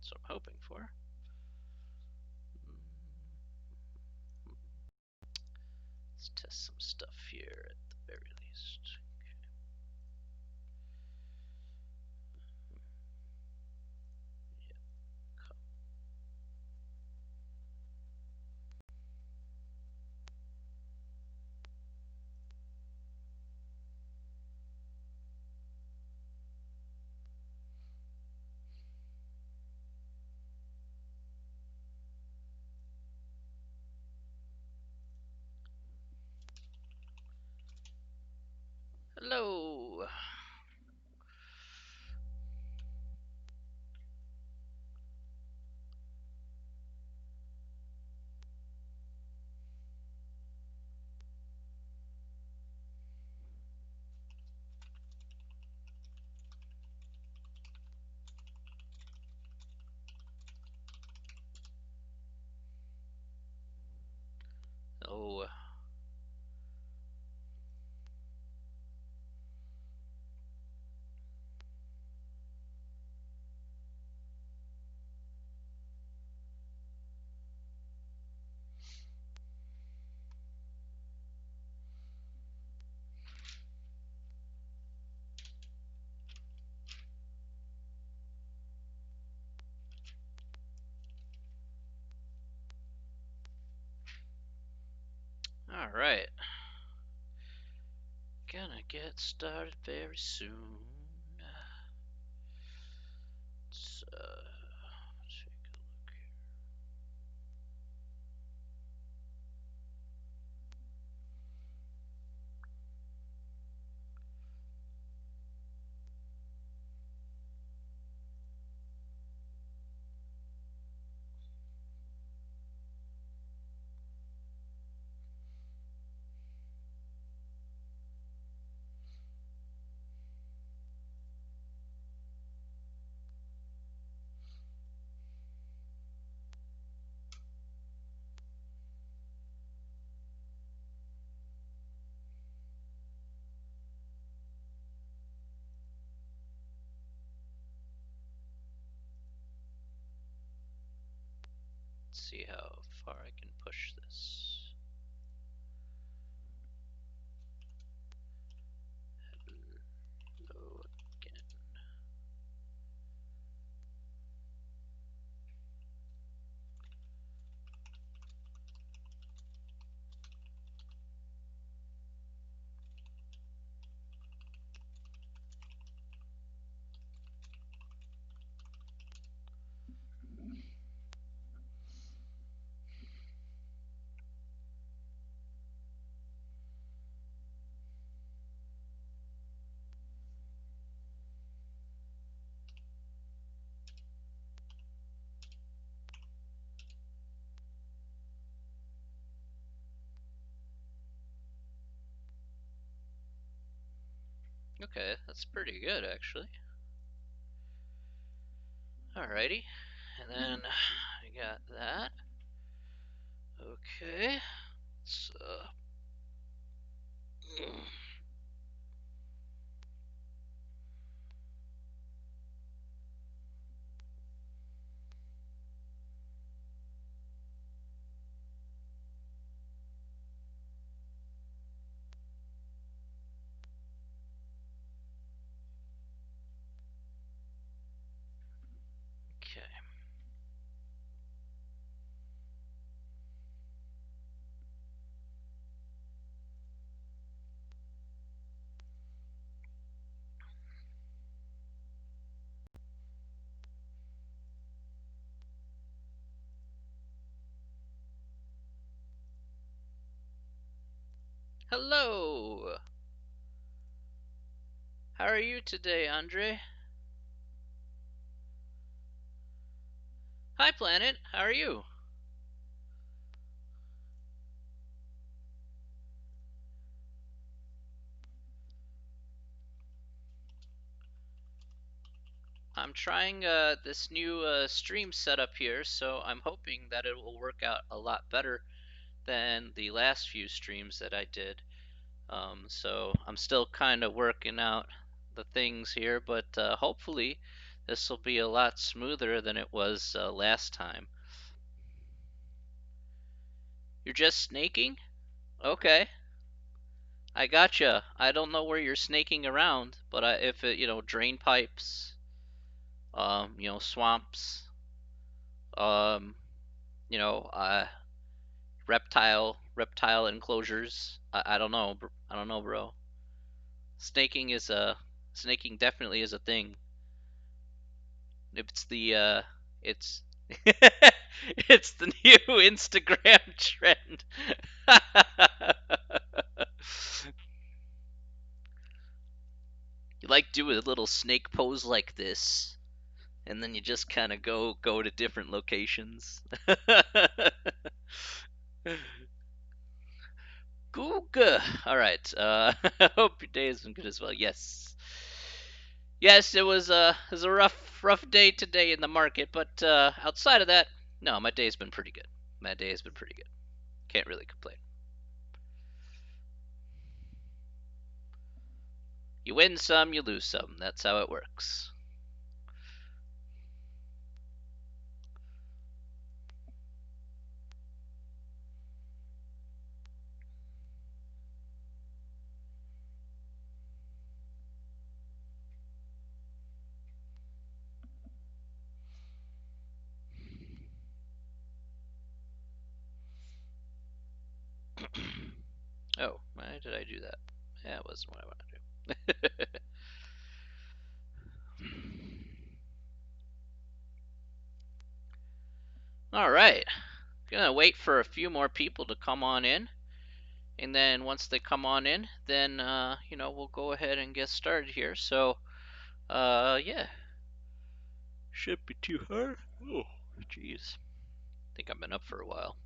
That's what I'm hoping for. Let's test some stuff here at the very least. Hello. Oh. All right. Gonna get started very soon. Let's take a look here. Let's see how far I can push this. Hello again. Okay, that's pretty good actually. Alrighty, and then I got that. Okay, let's okay. Hello! How are you today, Andre? Hi, Planet. How are you? I'm trying this new stream setup here, so I'm hoping that it will work out a lot better than the last few streams that I did. So I'm still kind of working out the things here, but hopefully This will be a lot smoother than it was last time. You're just snaking? Okay. I gotcha. I don't know where you're snaking around, but if it, drain pipes, swamps, um, you know, uh, reptile enclosures. I don't know. I don't know, bro. Snaking is a snaking definitely is a thing. It's the it's it's the new Instagram trend. You like do a little snake pose like this, and then you just kind of go to different locations. Googa. All right. I hope your day has been good as well. Yes. Yes, it was a rough day today in the market, but outside of that, no, my day's been pretty good. My day has been pretty good. Can't really complain. You win some, you lose some. That's how it works. Oh, why did I do that? Yeah, it wasn't what I wanted to do. All right. Gonna wait for a few more people to come on in, and then once they come on in, then we'll go ahead and get started here. So, yeah, shouldn't be too hard. Oh, jeez. I think I've been up for a while.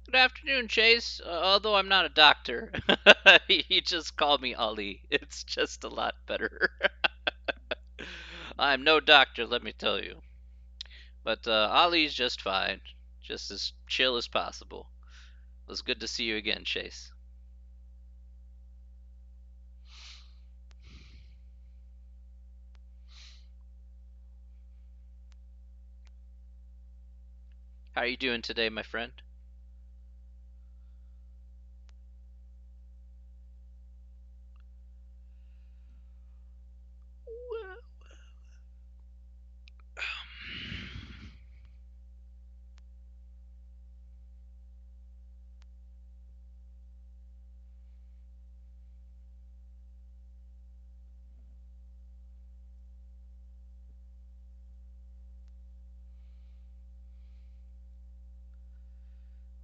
Good afternoon, Chase. Although I'm not a doctor, he just called me Ali. It's just a lot better. I'm no doctor, let me tell you. But Ali's just fine, just as chill as possible. It was good to see you again, Chase. How are you doing today, my friend?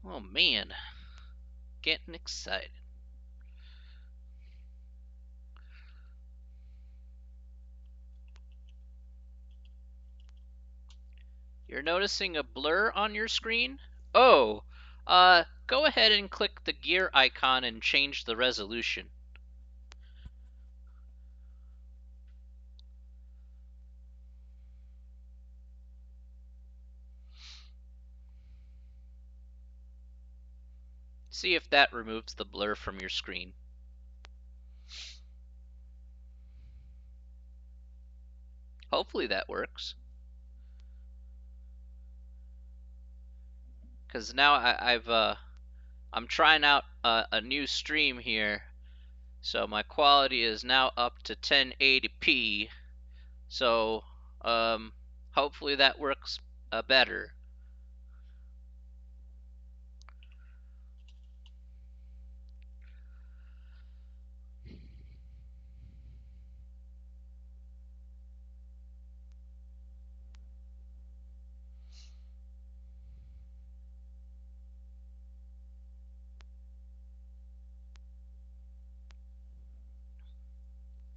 Oh man, getting excited. You're noticing a blur on your screen? Oh, go ahead and click the gear icon and change the resolution. See if that removes the blur from your screen. Hopefully that works. Because now I'm trying out a new stream here, so my quality is now up to 1080p. So hopefully that works better.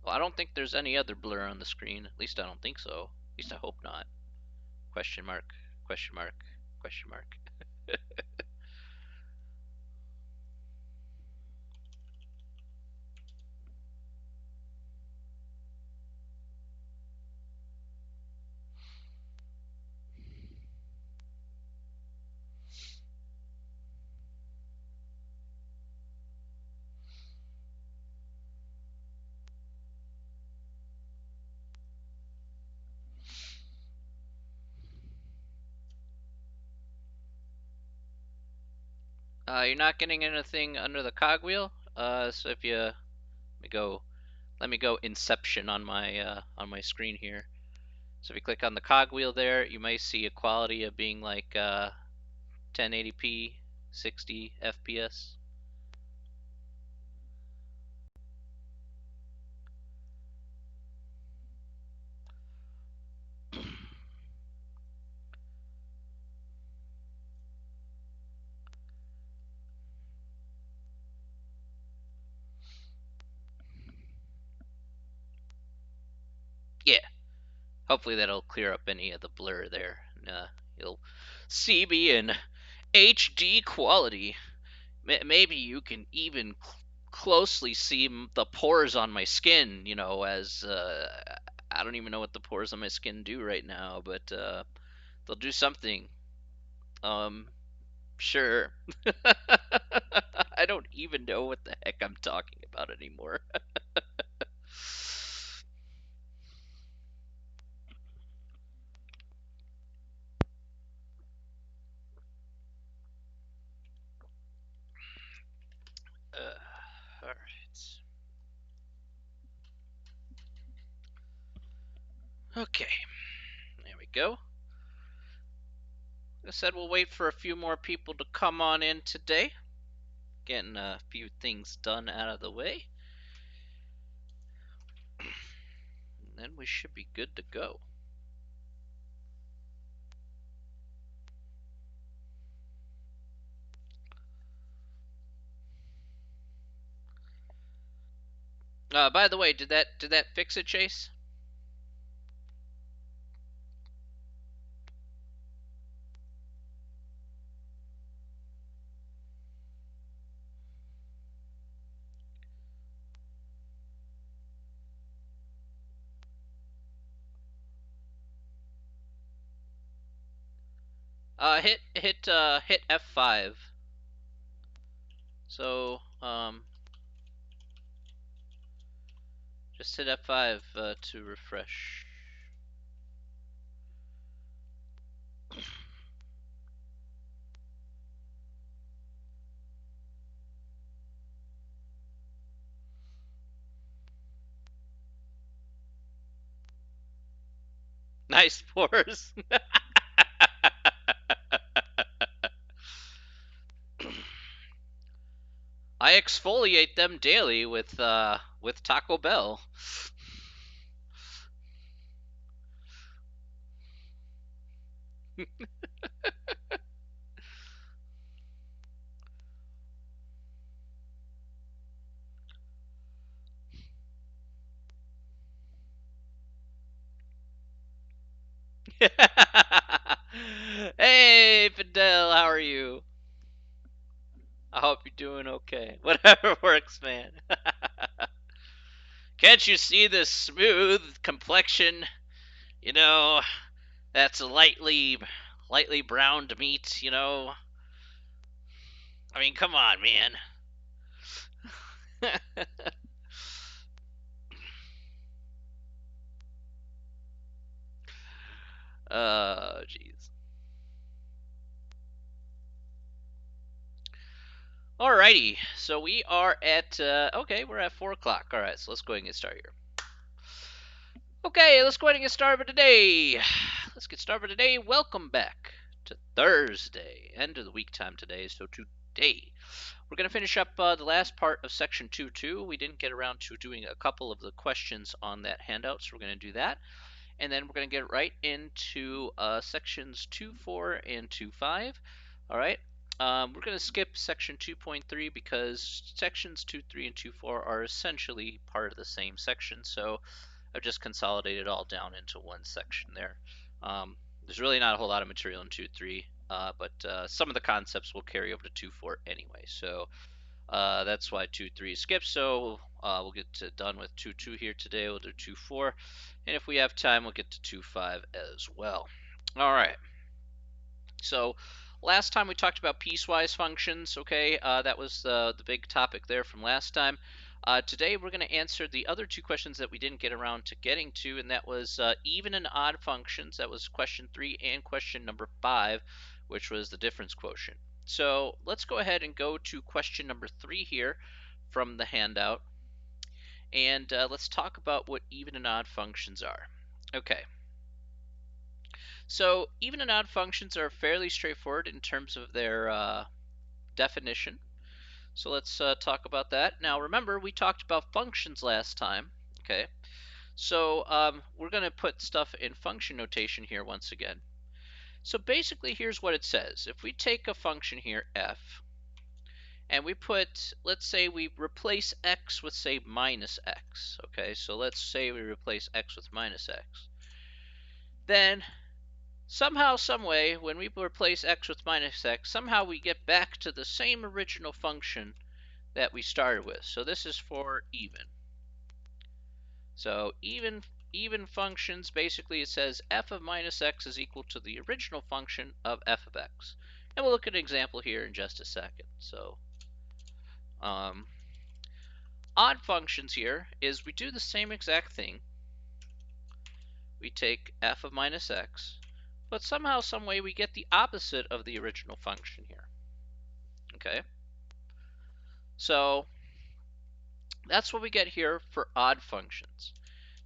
Well, I don't think there's any other blur on the screen. At least I don't think so. At least I hope not. Question mark, question mark, question mark. You're not getting anything under the cogwheel. So if you let me go Inception on my screen here. So if you click on the cogwheel there, you may see a quality of being like 1080p, 60 FPS. Yeah, hopefully that'll clear up any of the blur there. You'll see me in HD quality. Maybe you can even closely see the pores on my skin. As I don't even know what the pores on my skin do right now, but they'll do something. Um, sure. I don't even know what the heck I'm talking about anymore. All right. Okay. There we go. Like I said, we'll wait for a few more people to come on in today. Getting a few things done out of the way. And then we should be good to go. By the way, did that fix it, Chase? Hit F5. So just hit F5 to refresh. Nice pores. I exfoliate them daily with Taco Bell. Hey Fidel, how are you? I hope you're doing okay. Whatever works, man. Can't you see this smooth complexion? You know, that's a lightly browned meat, I mean, come on, man. Jeez. Alrighty, so we are at, okay, we're at 4 o'clock. Alright, so let's go ahead and get started here. Okay, let's go ahead and get started today. Let's get started today. Welcome back to Thursday, end of the week time today. So today, we're going to finish up the last part of section 2.2. We didn't get around to doing a couple of the questions on that handout, so we're going to do that. And then we're going to get right into sections 2.4 and 2.5. All right. We're going to skip section 2.3 because sections 2.3 and 2.4 are essentially part of the same section. So I've just consolidated it all down into one section there. There's really not a whole lot of material in 2.3, but some of the concepts will carry over to 2.4 anyway. So that's why 2.3 skips. So we'll get done with 2.2 here today. We'll do 2.4. And if we have time, we'll get to 2.5 as well. All right. So last time we talked about piecewise functions, okay? That was the big topic there from last time. Today we're going to answer the other two questions that we didn't get around to getting to, and that was even and odd functions. That was question 3 and question number 5, which was the difference quotient. so let's go ahead and go to question number 3 here from the handout, and let's talk about what even and odd functions are. Okay, so even and odd functions are fairly straightforward in terms of their definition. So let's talk about that. Now remember, we talked about functions last time. Okay, so we're going to put stuff in function notation here once again. So basically, here's what it says. If we take a function here, f, and we put, let's say we replace x with, say, minus x. Okay, so let's say we replace x with minus x. Then somehow, some way, when we replace x with minus x, somehow we get back to the same original function that we started with. So this is for even. So even functions, basically it says f of minus x is equal to the original function of f of x. And we'll look at an example here in just a second. So odd functions here is we do the same exact thing. We take f of minus x, but somehow, some way, we get the opposite of the original function here. Okay, so that's what we get here for odd functions.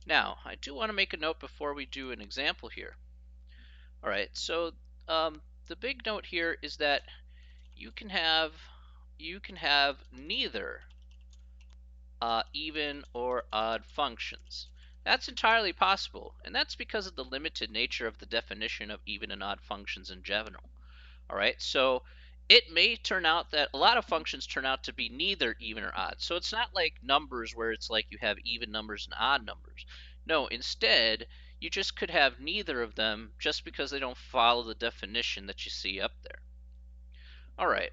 Now, I do want to make a note before we do an example here. All right, so the big note here is that you can have neither even or odd functions. That's entirely possible, and that's because of the limited nature of the definition of even and odd functions in general. All right, so it may turn out that a lot of functions turn out to be neither even or odd. So it's not like numbers where it's like you have even numbers and odd numbers. No, instead, you just could have neither of them just because they don't follow the definition that you see up there. All right,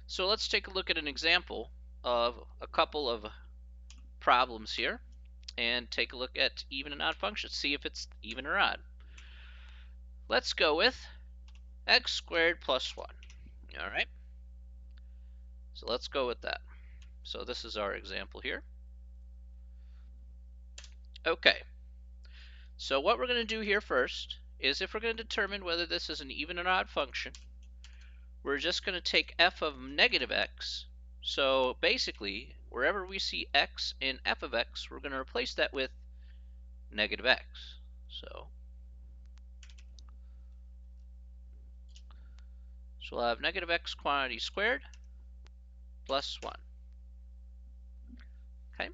so let's take a look at an example of a couple of problems here and take a look at even and odd functions, see if it's even or odd. Let's go with x squared plus 1. All right, so let's go with that. So this is our example here. Okay, so what we're going to do here first is, if we're going to determine whether this is an even or odd function, we're just going to take f of negative x. So basically, wherever we see x in f of x, we're going to replace that with negative x. So we'll have negative x quantity squared plus 1. Okay.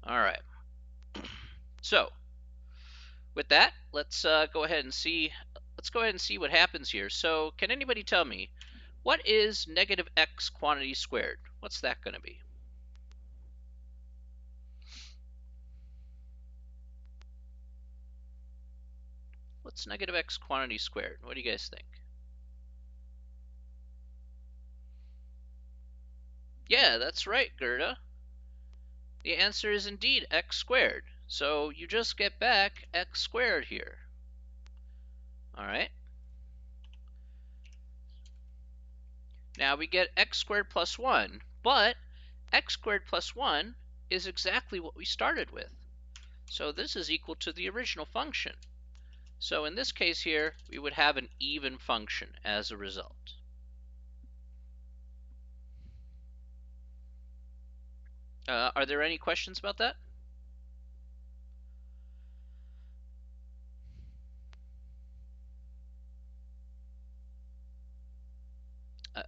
All right. So with that, let's go ahead and see. Let's go ahead and see what happens here. So can anybody tell me, what is negative x quantity squared? What's that going to be? What's negative x quantity squared? What do you guys think? Yeah, that's right, Gerda. The answer is indeed x squared. So you just get back x squared here. All right. Now we get x squared plus 1, but x squared plus 1 is exactly what we started with. So this is equal to the original function. So in this case here, we would have an even function as a result. Are there any questions about that?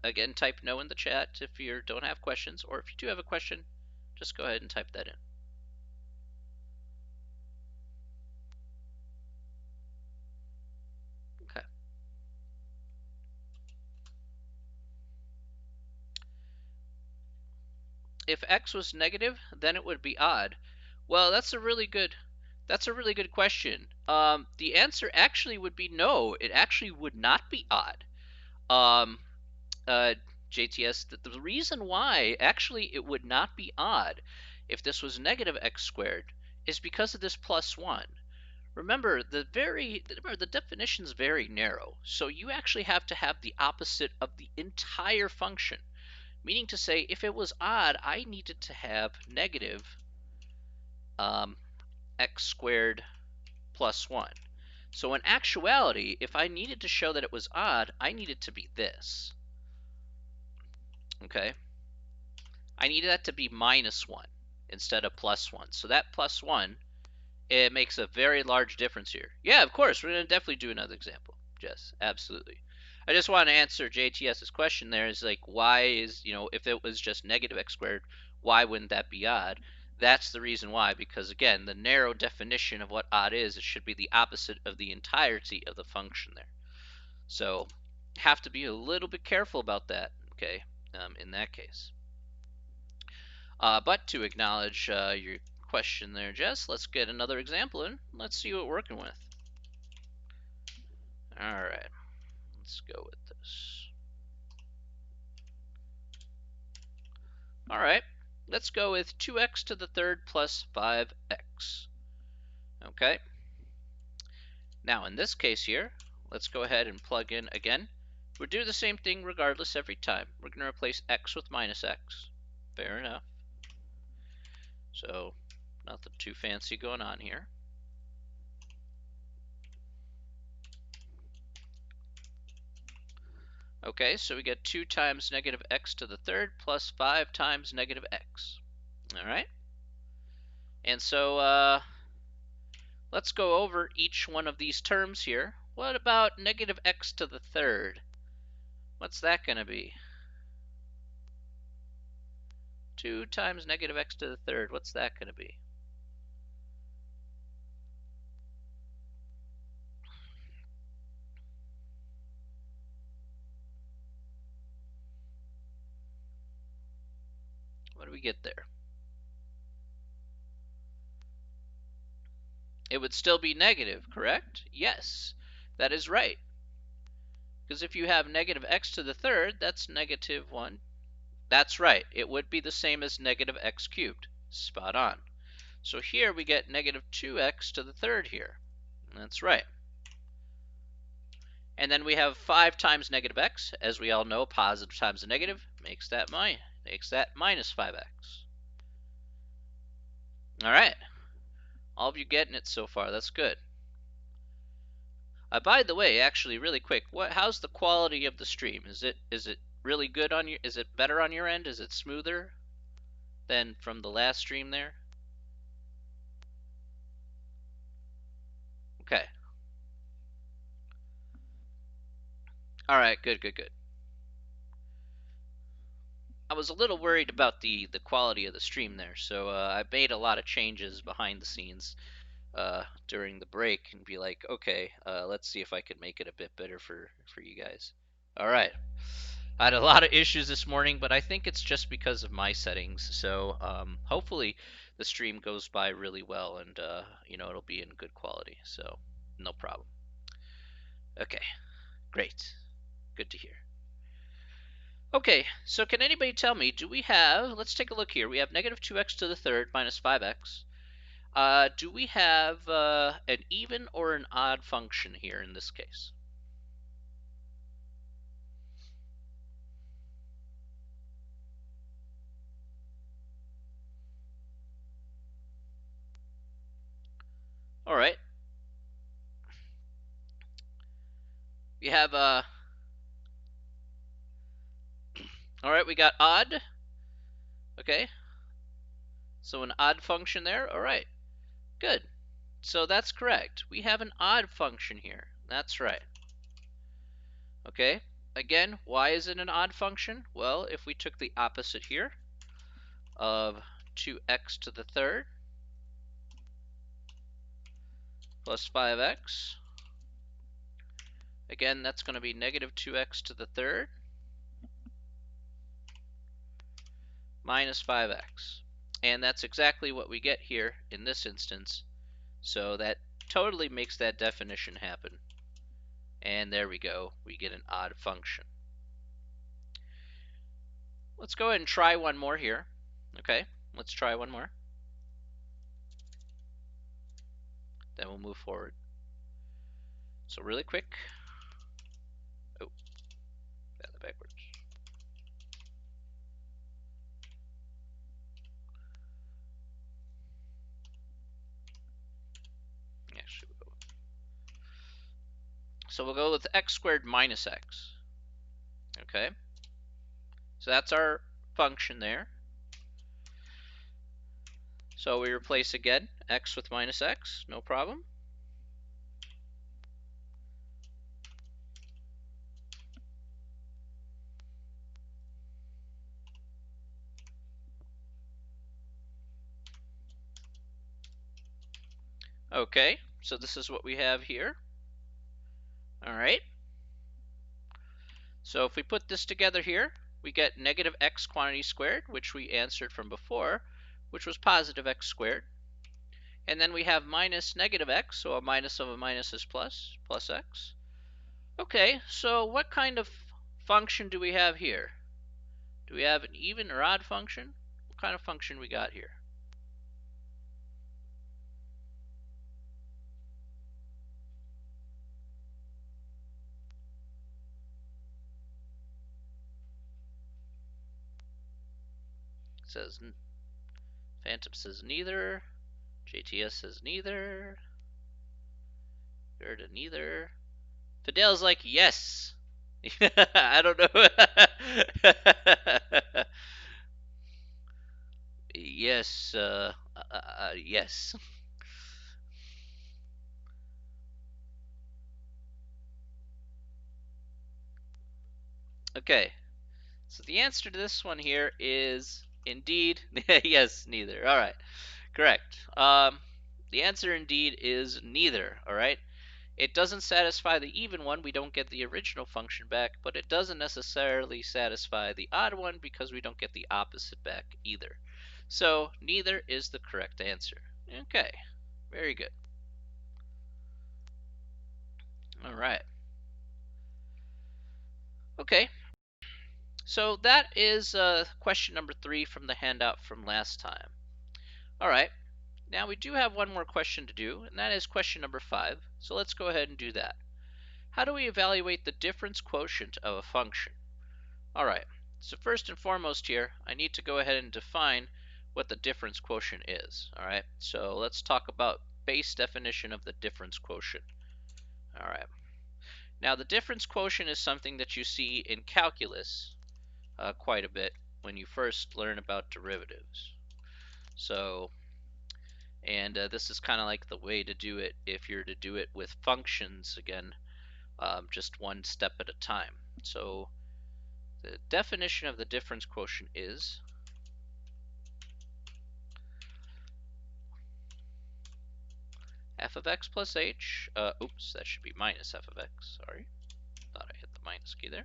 Again, type no in the chat if you don't have questions, or if you do have a question, just go ahead and type that in. Okay. If x was negative, then it would be odd. Well, that's a really good question. The answer actually would be no. It actually would not be odd. JTS, the reason why actually it would not be odd if this was negative x squared is because of this plus 1. Remember, the definition is very narrow, so you actually have to have the opposite of the entire function. Meaning to say, if it was odd, I needed to have negative x squared plus 1. So in actuality, if I needed to show that it was odd, I need it to be this. Okay? I need that to be -1 instead of +1. So that +1, it makes a very large difference here. Yeah, of course, we're going to definitely do another example. Yes, absolutely. I just want to answer JTS's question there is like, why is, if it was just -x², why wouldn't that be odd? That's the reason why, because again, the narrow definition of what odd is, it should be the opposite of the entirety of the function there. So have to be a little bit careful about that, okay, in that case. But to acknowledge your question there, Jess, let's get another example and let's see what we're working with. All right, let's go with this. All right, let's go with 2x to the third plus 5x. Okay, now in this case here, let's go ahead and plug in again. We'll do the same thing regardless every time. We're going to replace x with -x. Fair enough. So nothing too fancy going on here. Okay, so we get 2 times -x to the third plus 5 times -x. All right. And so let's go over each one of these terms here. What about -x to the third? What's that going to be? 2 times -x to the third. What's that going to be? What do we get there? It would still be negative, correct? Yes, that is right. Because if you have -x to the third, that's -1. That's right. It would be the same as -x cubed. Spot on. So here we get -2x to the third here. That's right. And then we have 5 times -x. As we all know, positive times a negative makes that -5x. All right. All of you getting it so far. That's good. By the way, actually, really quick, how's the quality of the stream? Is it really good on you? Is it better on your end? Is it smoother than from the last stream there? Okay. All right. Good. I was a little worried about the quality of the stream there, so I made a lot of changes behind the scenes during the break and be like, okay, let's see if I can make it a bit better for you guys. All right. I had a lot of issues this morning, but I think it's just because of my settings. So hopefully the stream goes by really well and it'll be in good quality. So no problem. Okay, great. Good to hear. Okay, so can anybody tell me, do we have, let's take a look here. We have -2x to the third minus 5x. Do we have an even or an odd function here in this case? All right. We have, all right, we got odd. Okay, so an odd function there. All right, good. So that's correct. We have an odd function here. That's right. Okay, again, why is it an odd function? Well, if we took the opposite here of 2x to the third plus 5x, again, that's going to be -2x to the third minus 5x. And that's exactly what we get here in this instance. So that totally makes that definition happen. And there we go. We get an odd function. Let's go ahead and try one more here. Okay, let's try one more. Then we'll move forward. So really quick. Oh, got that backwards. Actually, So we'll go with x squared minus x. Okay, so that's our function there. So we replace again x with minus x, no problem. Okay, so this is what we have here. All right. So if we put this together here, we get negative x quantity squared, which we answered from before, which was positive x squared. And then we have minus negative x, so a minus of a minus is plus, plus x. Okay, so what kind of function do we have here? Do we have an even or odd function? What kind of function we got here? It says, Phantom says neither. JTS says neither. Gerda neither. Fidel's like, yes. I don't know. Yes, yes. Okay, so the answer to this one here is indeed, yes, neither. All right, correct. The answer indeed is neither. All right, it doesn't satisfy the even one. We don't get the original function back, but it doesn't necessarily satisfy the odd one because we don't get the opposite back either. So neither is the correct answer. Okay, very good. All right. Okay, so that is question number 3 from the handout from last time. All right, now we do have one more question to do, and that is question number 5. So let's go ahead and do that. How do we evaluate the difference quotient of a function? All right, so first and foremost here, I need to go ahead and define what the difference quotient is. All right, so let's talk about base definition of the difference quotient. All right, now the difference quotient is something that you see in calculus quite a bit when you first learn about derivatives. So, and this is kind of like the way to do it if you're to do it with functions, again, just one step at a time. So the definition of the difference quotient is f of x plus h, oops, that should be minus f of x, sorry, thought I hit the minus key there.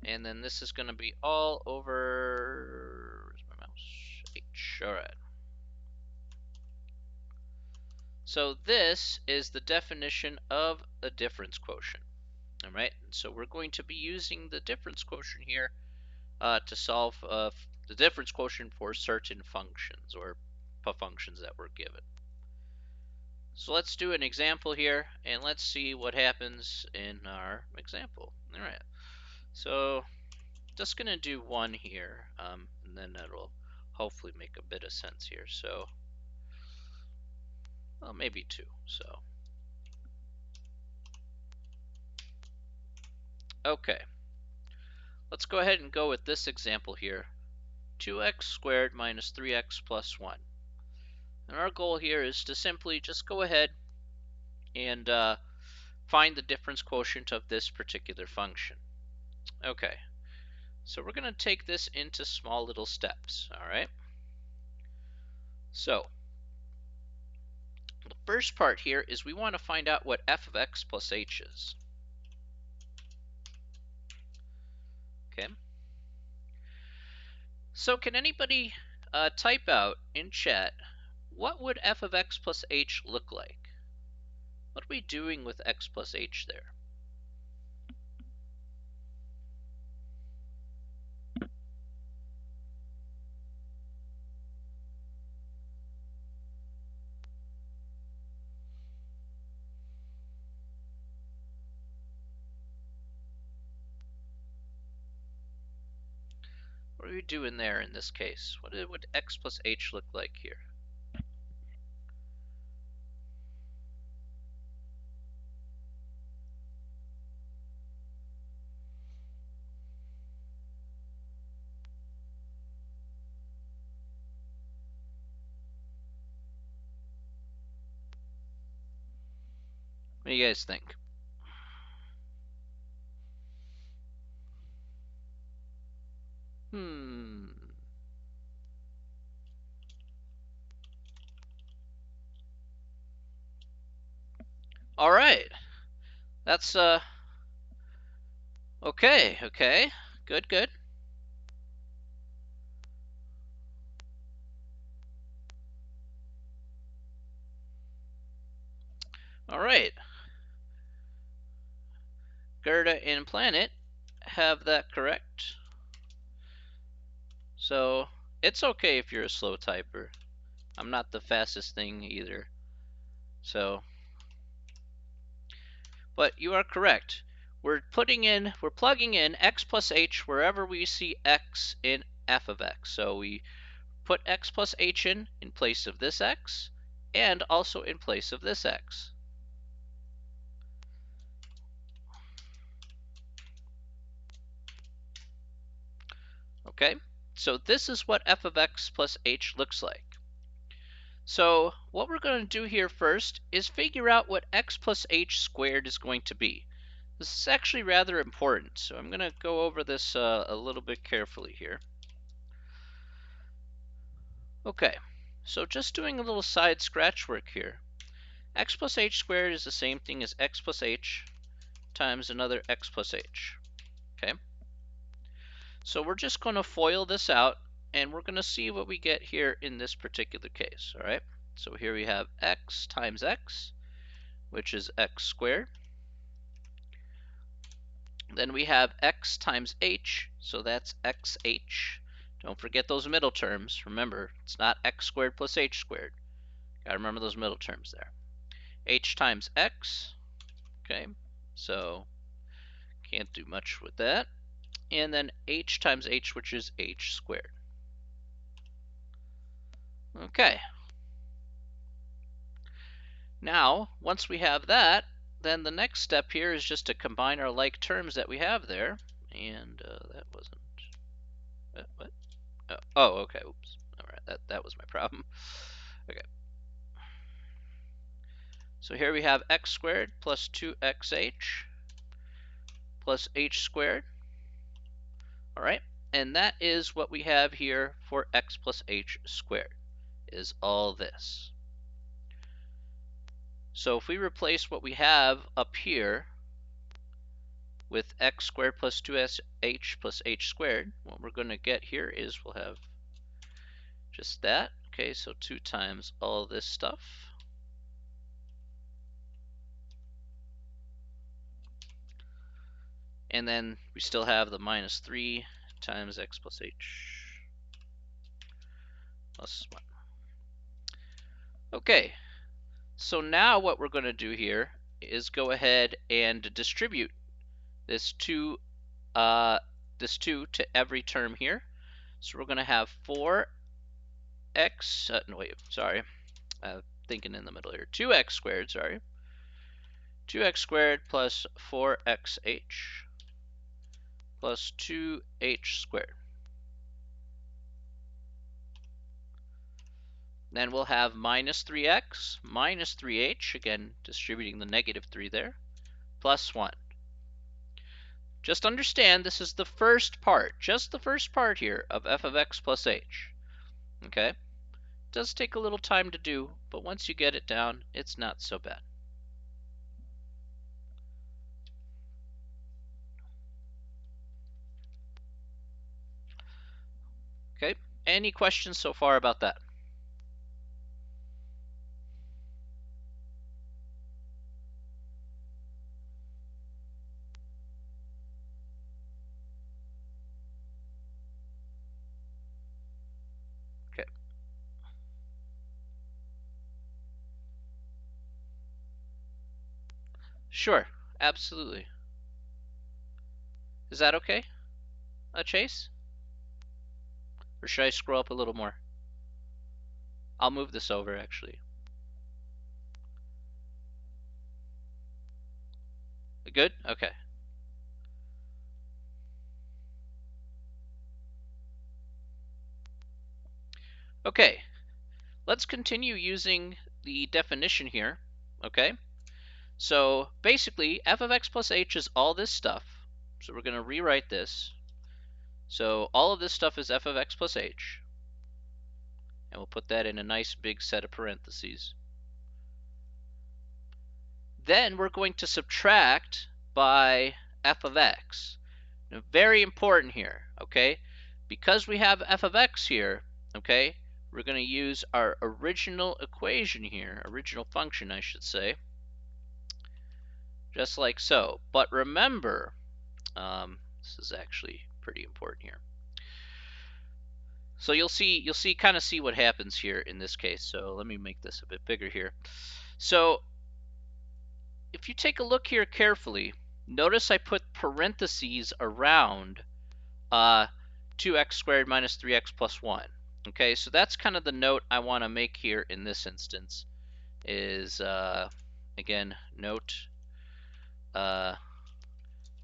And then this is going to be all over, where's my mouse, h, all right. So this is the definition of a difference quotient. All right, so we're going to be using the difference quotient here to solve the difference quotient for certain functions or functions that were given. So let's do an example here and let's see what happens in our example. All right, so just going to do one here, and then that'll hopefully make a bit of sense here. So, well, maybe two. So, okay, let's go ahead and go with this example here. 2x squared minus 3x plus 1. And our goal here is to simply just go ahead and find the difference quotient of this particular function. Okay, so we're going to take this into small little steps, all right? So the first part here is we want to find out what f of x plus h is. Okay, so can anybody type out in chat, what would f of x plus h look like? What are we doing with x plus h there? What are we doing there in this case? What would x plus h look like here? What do you guys think? All right. That's okay. Okay. Good. Good. All right. Gerda and Planet have that correct. So it's okay if you're a slow typer. I'm not the fastest thing either. So, but you are correct. We're plugging in x plus h wherever we see x in f of x. So we put x plus h in place of this x and also in place of this x. Okay, so this is what f of x plus h looks like. So what we're going to do here first is figure out what x plus h squared is going to be. This is actually rather important, so I'm going to go over this a little bit carefully here. Okay, so just doing a little side scratch work here. X plus h squared is the same thing as x plus h times another x plus h. Okay, so we're just going to FOIL this out, and we're going to see what we get here in this particular case. All right, so here we have x times x, which is x squared. Then we have x times h, so that's xh. Don't forget those middle terms. Remember, it's not x squared plus h squared. Gotta remember those middle terms there. H times x, okay, so can't do much with that. And then h times h, which is h squared. Okay. Now, once we have that, then the next step here is just to combine our like terms that we have there. And that wasn't... what? Oh, okay. Oops. All right, that was my problem. Okay. So here we have x squared plus 2xh plus h squared. All right, and that is what we have here for x plus h squared, is all this. So if we replace what we have up here with x squared plus 2h plus h squared, what we're going to get here is we'll have just that. Okay, so 2 times all this stuff. And then we still have the minus 3 times x plus h plus 1. Okay, so now what we're going to do here is go ahead and distribute this 2 to every term here. So we're going to have 4x, no wait, sorry, thinking in the middle here, 2x squared, sorry, 2x squared plus 4xh plus 2h squared. Then we'll have minus 3x minus 3h, again distributing the negative 3 there, plus 1. Just understand this is the first part, just the first part here of f of x plus h. Okay? It does take a little time to do, but once you get it down, it's not so bad. Okay, any questions so far about that? Okay. Sure, absolutely. Is that okay, Chase? Or should I scroll up a little more? I'll move this over, actually. Good? Okay. Okay, let's continue using the definition here, okay? So basically, f of x plus h is all this stuff. So we're going to rewrite this. So all of this stuff is f of x plus h. And we'll put that in a nice big set of parentheses. Then we're going to subtract by f of x. Now, very important here, okay? Because we have f of x here, okay, we're going to use our original equation here, original function, I should say, just like so. But remember, this is actually pretty important here. So you'll kind of see what happens here in this case. So let me make this a bit bigger here. So if you take a look here carefully, notice I put parentheses around 2x squared minus 3x plus 1. Okay, so that's kind of the note I want to make here in this instance is, again, note,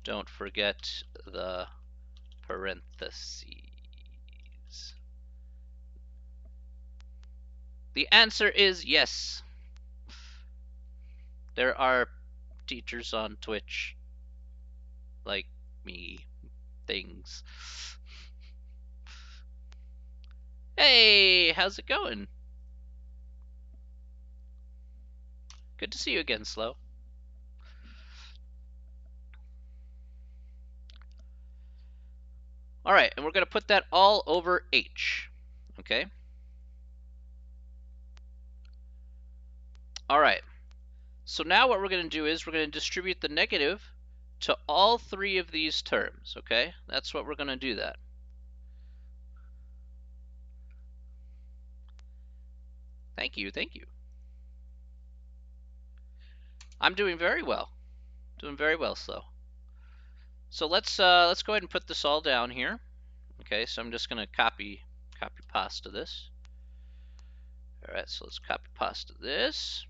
don't forget the parentheses. The answer is yes. There are teachers on Twitch like me things. Hey, how's it going? Good to see you again, Slow. All right, and we're going to put that all over h. Okay? All right. So now what we're going to do is we're going to distribute the negative to all three of these terms. Okay? That's what we're going to do that. Thank you, thank you. I'm doing very well. Doing very well, Slow. So let's go ahead and put this all down here. Okay, so I'm just going to copy pasta this. All right, so let's copy pasta this.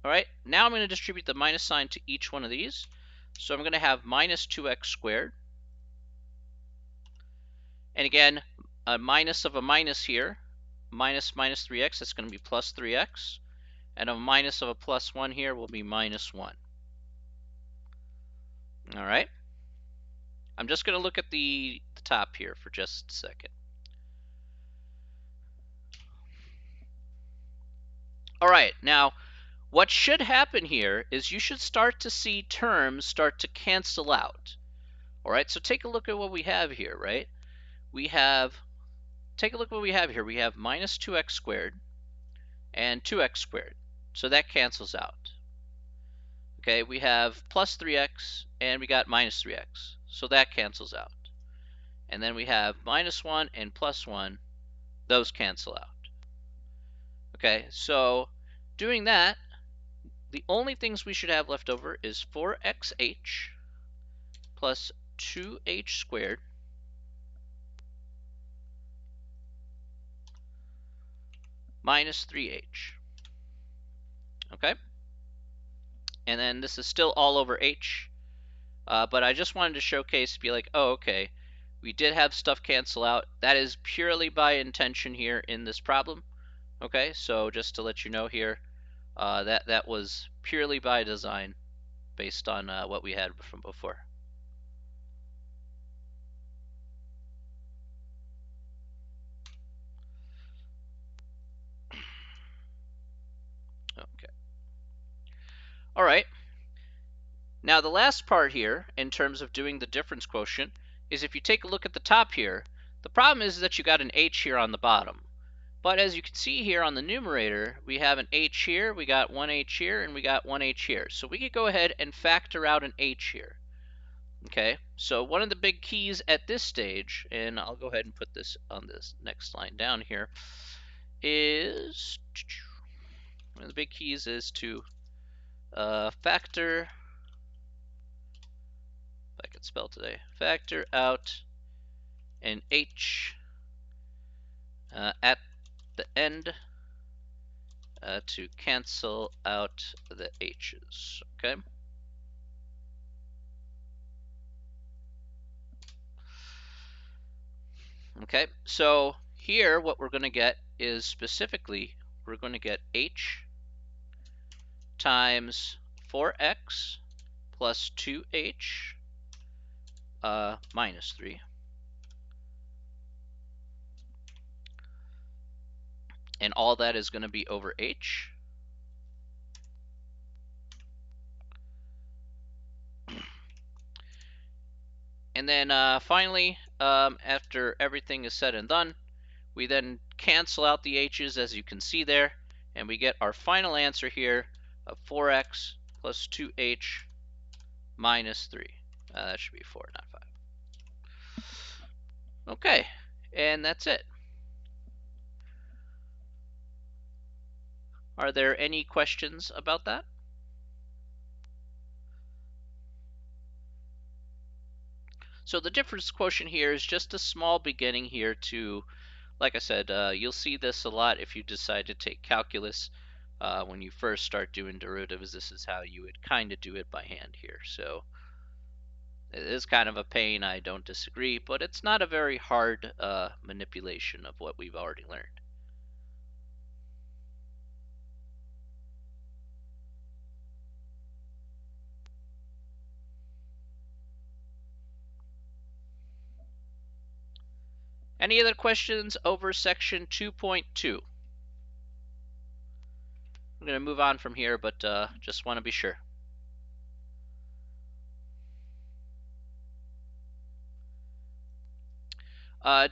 All right, now I'm going to distribute the minus sign to each one of these. So I'm going to have minus 2x squared. And again, a minus of a minus here, minus 3x, that's going to be plus 3x. And a minus of a plus 1 here will be minus 1. All right. I'm just going to look at the top here for just a second. All right, now what should happen here is you should start to see terms start to cancel out. All right, so take a look at what we have here, right? Take a look at what we have here. We have minus 2x squared and 2x squared. So that cancels out. Okay, we have plus 3x and we got minus 3x. So that cancels out. And then we have minus 1 and plus 1. Those cancel out. Okay, so doing that, the only things we should have left over is 4xh plus 2h squared minus 3h. Okay? And then this is still all over h. But I just wanted to showcase, be like, oh, okay, we did have stuff cancel out. That is purely by intention here in this problem. Okay, so just to let you know here, that was purely by design based on what we had from before. Okay. All right. Now the last part here, in terms of doing the difference quotient, is if you take a look at the top here, the problem is that you got an h here on the bottom. But as you can see here on the numerator, we have an h here, we got one h here, and we got one h here. So we could go ahead and factor out an h here. Okay, so one of the big keys at this stage, and I'll go ahead and put this on this next line down here, is one of the big keys is to factor, if I can spell today, factor out an h at the end to cancel out the h's. Okay. Okay, so here what we're going to get is specifically we're going to get h times 4x plus 2h minus 3. And all that is going to be over h. And then finally, after everything is said and done, we then cancel out the h's, as you can see there, and we get our final answer here of 4x plus 2h minus 3. That should be 4, not 5. Okay, and that's it. Are there any questions about that? So the difference quotient here is just a small beginning here to, like I said, you'll see this a lot if you decide to take calculus. When you first start doing derivatives, this is how you would kind of do it by hand here. So it is kind of a pain, I don't disagree, but it's not a very hard manipulation of what we've already learned. Any other questions over section 2.2? I'm going to move on from here, but just want to be sure.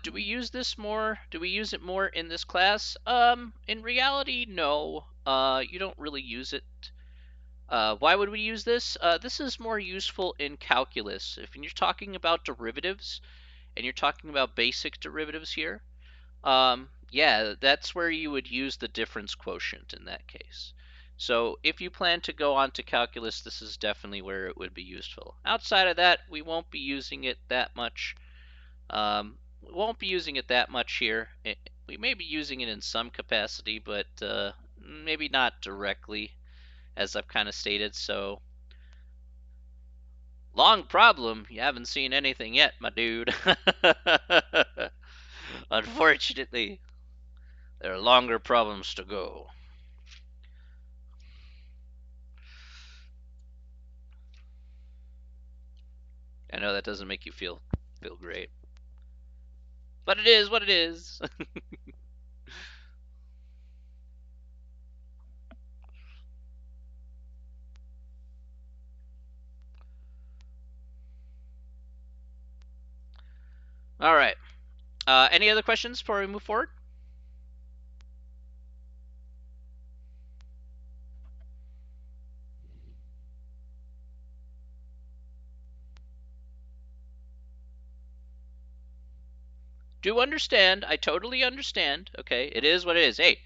Do we use this more? Do we use it more in this class? In reality, no. You don't really use it. Why would we use this? This is more useful in calculus. If you're talking about derivatives, and you're talking about basic derivatives here, yeah, that's where you would use the difference quotient in that case. So if you plan to go on to calculus, this is definitely where it would be useful. Outside of that, we won't be using it that much. We won't be using it that much here. We may be using it in some capacity, but maybe not directly, as I've kind of stated. So, long problem. You haven't seen anything yet, my dude. Unfortunately, there are longer problems to go. I know that doesn't make you feel great, but it is what it is. All right. Any other questions before we move forward? Do understand. I totally understand. Okay, it is what it is. Hey,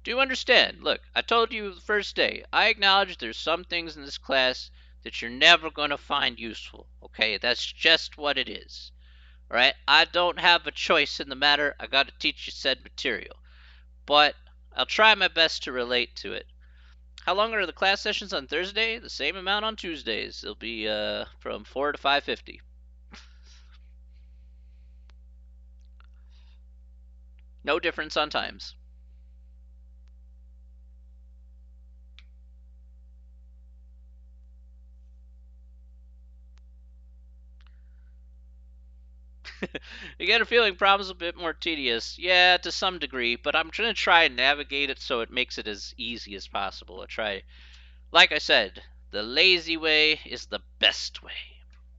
do understand. Look, I told you the first day. I acknowledge there's some things in this class that you're never going to find useful. Okay, that's just what it is. All right, I don't have a choice in the matter. I got to teach you said material, but I'll try my best to relate to it. How long are the class sessions on Thursday? The same amount on Tuesdays. It'll be from 4 to 5:50. No difference on times. You get a feeling problem's a bit more tedious. Yeah, to some degree, but I'm going to try and navigate it so it makes it as easy as possible. I try, like I said, the lazy way is the best way.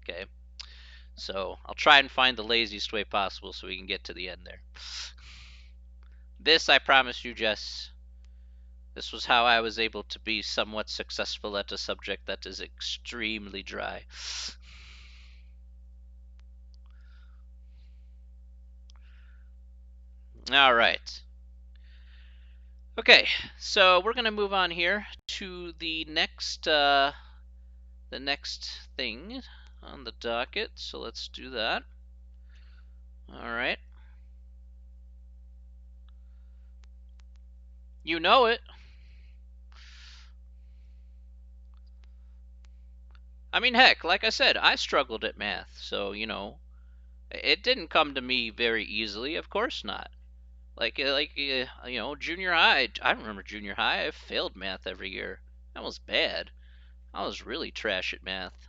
Okay? So I'll try and find the laziest way possible so we can get to the end there. This, I promise you, Jess, this was how I was able to be somewhat successful at a subject that is extremely dry. All right. Okay, so we're going to move on here to the next thing on the docket. So let's do that. All right. You know it. I mean, heck, like I said, I struggled at math, so it didn't come to me very easily. Of course not. Junior high. I remember junior high. I failed math every year. That was bad. I was really trash at math.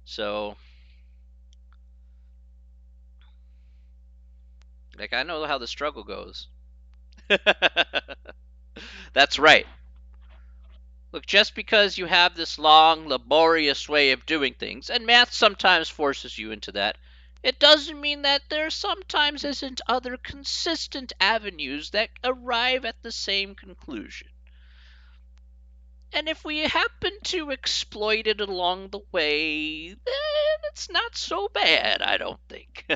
So, like, I know how the struggle goes. That's right. Look, just because you have this long, laborious way of doing things, and math sometimes forces you into that, it doesn't mean that there sometimes isn't other consistent avenues that arrive at the same conclusion. And if we happen to exploit it along the way, then it's not so bad, I don't think.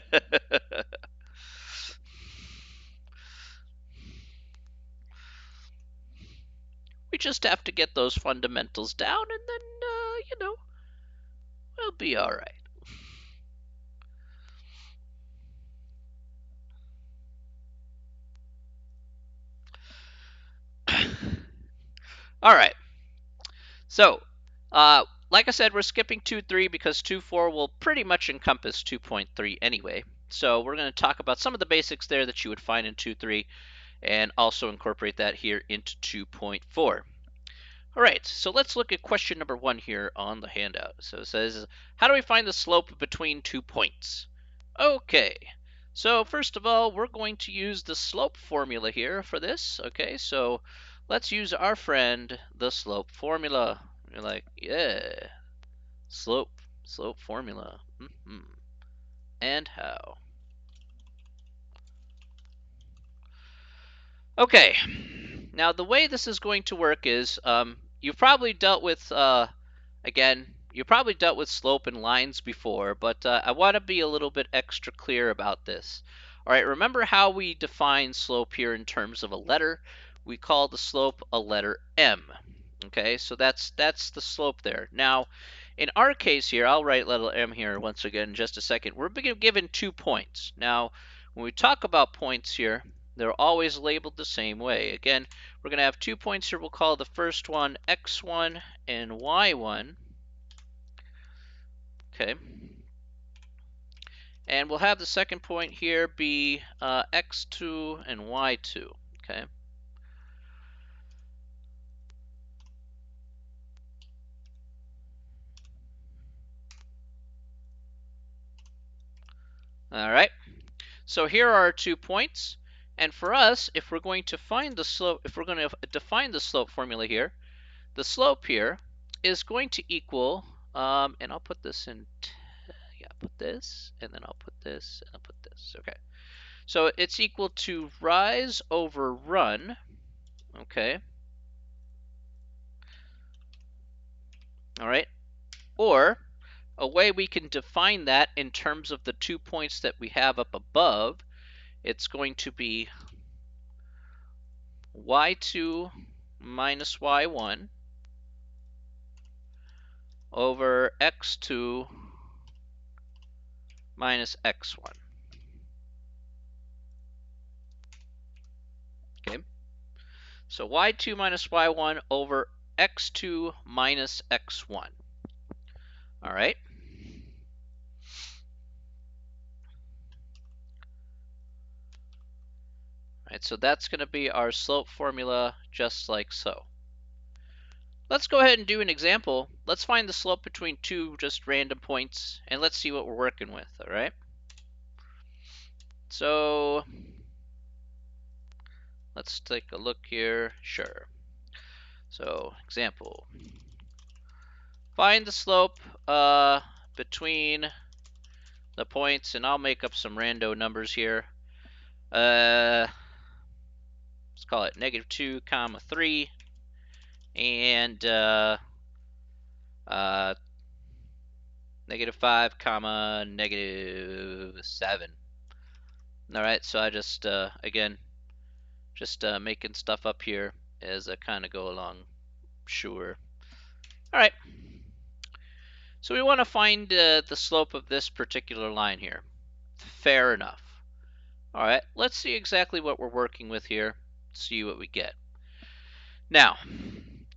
We just have to get those fundamentals down, and then, we'll be all right. All right. So, like I said, we're skipping 2.3 because 2.4 will pretty much encompass 2.3 anyway. So we're going to talk about some of the basics there that you would find in 2.3 and also incorporate that here into 2.4. All right, so let's look at question number 1 here on the handout. So it says, how do we find the slope between 2 points? Okay, so first of all, we're going to use the slope formula here for this. Okay, so let's use our friend, the slope formula. You're like, yeah, slope formula. And how? Okay, now the way this is going to work is you've probably dealt with, again, you probably dealt with slope and lines before, but I want to be a little bit extra clear about this. All right, remember how we define slope here in terms of a letter? We call the slope a letter M. Okay, so that's the slope there. Now, in our case here, I'll write letter M here once again in just a second. We're given 2 points. Now, when we talk about points here, they're always labeled the same way. Again, we're going to have 2 points here. We'll call the first one x1 and y1. Okay. And we'll have the second point here be x2 and y2. Okay. All right. So here are our 2 points. And for us, if we're going to find the slope, if we're going to define the slope formula here, the slope here is going to equal, and I'll put this in, yeah, put this, and then I'll put this, and I'll put this. Okay. So it's equal to rise over run. Okay. All right. Or a way we can define that in terms of the 2 points that we have up above, it's going to be y2 minus y1 over x2 minus x1. Okay, so y2 minus y1 over x2 minus x1. All right. All right, so that's going to be our slope formula just like so. Let's go ahead and do an example. Let's find the slope between 2 just random points, and let's see what we're working with, all right? So let's take a look here. Sure. So example. Find the slope between the points, and I'll make up some rando numbers here. Let's call it -2, 3, and -5, -7. All right, so I just again just making stuff up here as I kind of go along. Sure. All right. So we want to find the slope of this particular line here. Fair enough. All right, let's see exactly what we're working with here. See what we get. Now,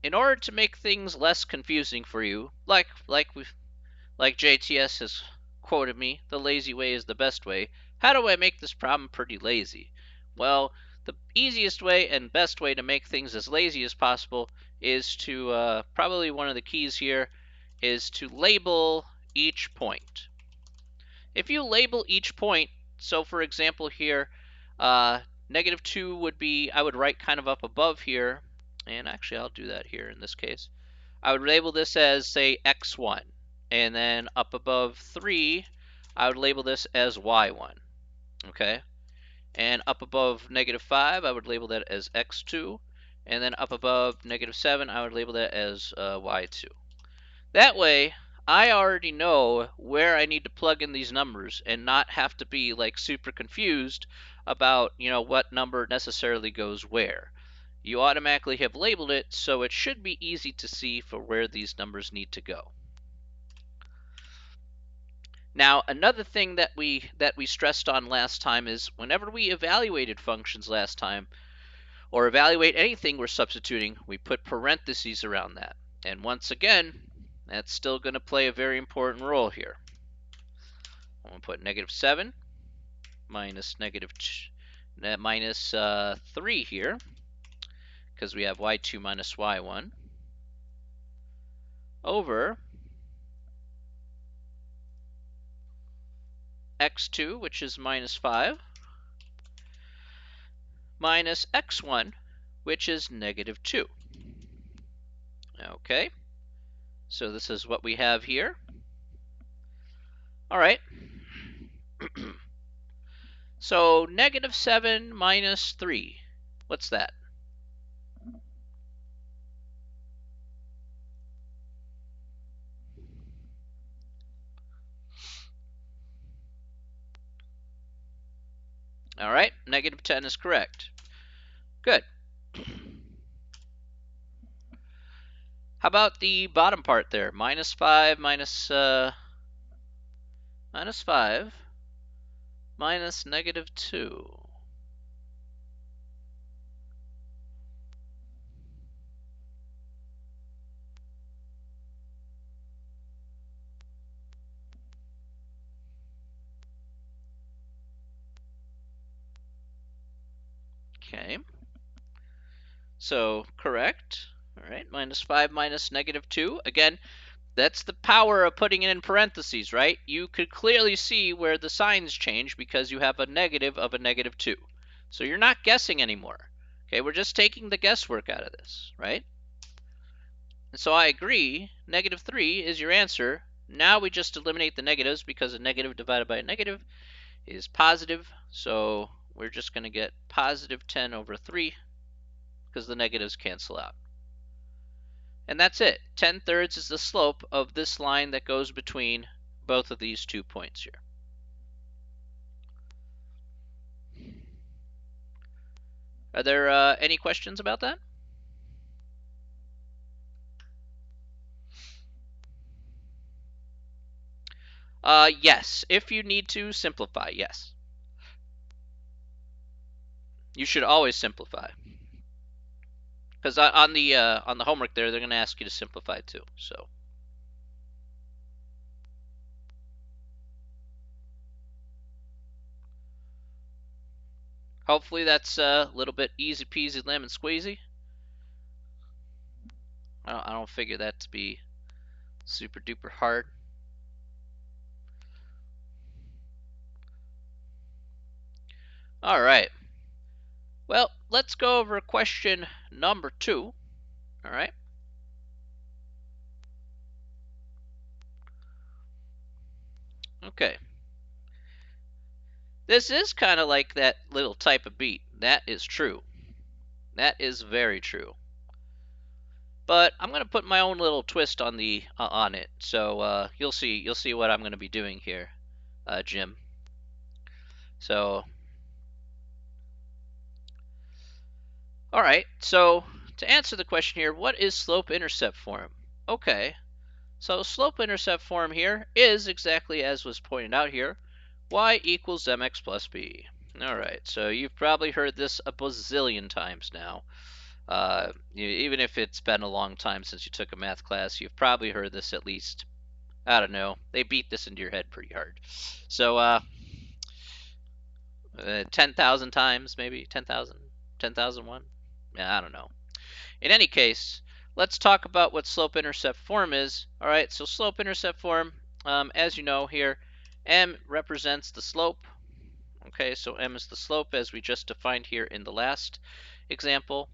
in order to make things less confusing for you, like JTS has quoted me, the lazy way is the best way. How do I make this problem pretty lazy? Well, the easiest way and best way to make things as lazy as possible is to, probably one of the keys here, is to label each point. If you label each point, so for example here, -2 would be, I would write kind of up above here, and actually I'll do that here in this case. I would label this as, say, x1, and then up above 3, I would label this as y1, okay? And up above -5, I would label that as x2, and then up above -7, I would label that as y2. That way, I already know where I need to plug in these numbers and not have to be like super confused about, what number necessarily goes where. You automatically have labeled it, so it should be easy to see for where these numbers need to go. Now, another thing that we stressed on last time is whenever we evaluated functions last time, or evaluate anything we're substituting, we put parentheses around that. And once again, that's still going to play a very important role here. I'm going to put -7 minus minus 3 here, because we have y2 minus y1, over x2, which is -5, minus x1, which is -2. Okay, so this is what we have here. All right. So -7 minus 3, what's that? All right, -10 is correct. Good. How about the bottom part there? -5 minus 5 minus -2. Okay. So correct. All right, -5 minus -2. Again, that's the power of putting it in parentheses, right? You could clearly see where the signs change because you have a negative of a -2. So you're not guessing anymore. Okay, we're just taking the guesswork out of this, right? And so I agree, -3 is your answer. Now we just eliminate the negatives because a negative divided by a negative is positive. So we're just going to get +10 over 3 because the negatives cancel out. And that's it. 10/3 is the slope of this line that goes between both of these 2 points here. Are there any questions about that? Yes. If you need to simplify, yes. You should always simplify. Because on the homework there, they're going to ask you to simplify too. So. Hopefully that's a little bit easy peasy lemon squeezy. I don't figure that to be super duper hard. All right. Well, let's go over question number 2. All right. Okay. This is kind of like that little type of beat. That is true. That is very true. But I'm going to put my own little twist on the on it. So you'll see what I'm going to be doing here, Jim. So all right. So to answer the question here, what is slope-intercept form? Okay. So slope-intercept form here is exactly as was pointed out here. Y equals mx plus b. All right. So you've probably heard this a bazillion times now. Even if it's been a long time since you took a math class, you've probably heard this at least, I don't know, they beat this into your head pretty hard. So 10,000 times, maybe 10,000. 10,001? Yeah, I don't know. In any case, let's talk about what slope-intercept form is. All right, so slope-intercept form, as you know here, m represents the slope. Okay, so m is the slope as we just defined here in the last example.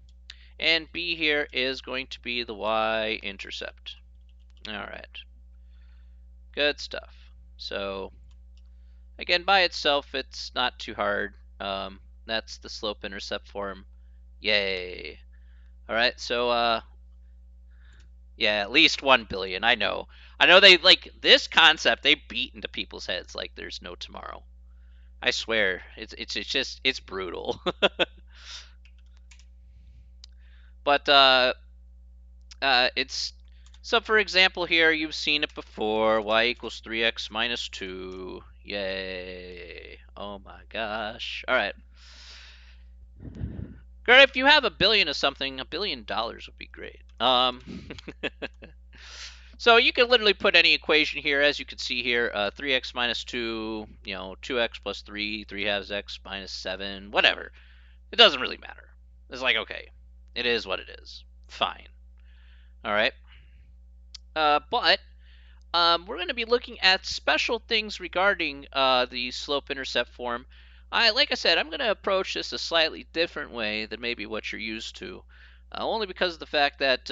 And b here is going to be the y-intercept. All right, good stuff. So again, by itself, it's not too hard. That's the slope-intercept form. Yay. All right, so yeah, at least 1 billion. I know. I know they like this concept. They beat into people's heads like there's no tomorrow. I swear, it's just it's brutal. But it's so for example here you've seen it before. Y equals 3x minus 2. Yay! Oh my gosh! All right. Great, if you have a billion of something, $1 billion would be great. So you can literally put any equation here, as you can see here, 3x minus 2, 2x plus 3, 3 halves x minus 7, whatever. It doesn't really matter. It's like, okay, it is what it is. Fine. All right. But we're going to be looking at special things regarding the slope-intercept form. Like I said, I'm going to approach this a slightly different way than maybe what you're used to, only because of the fact that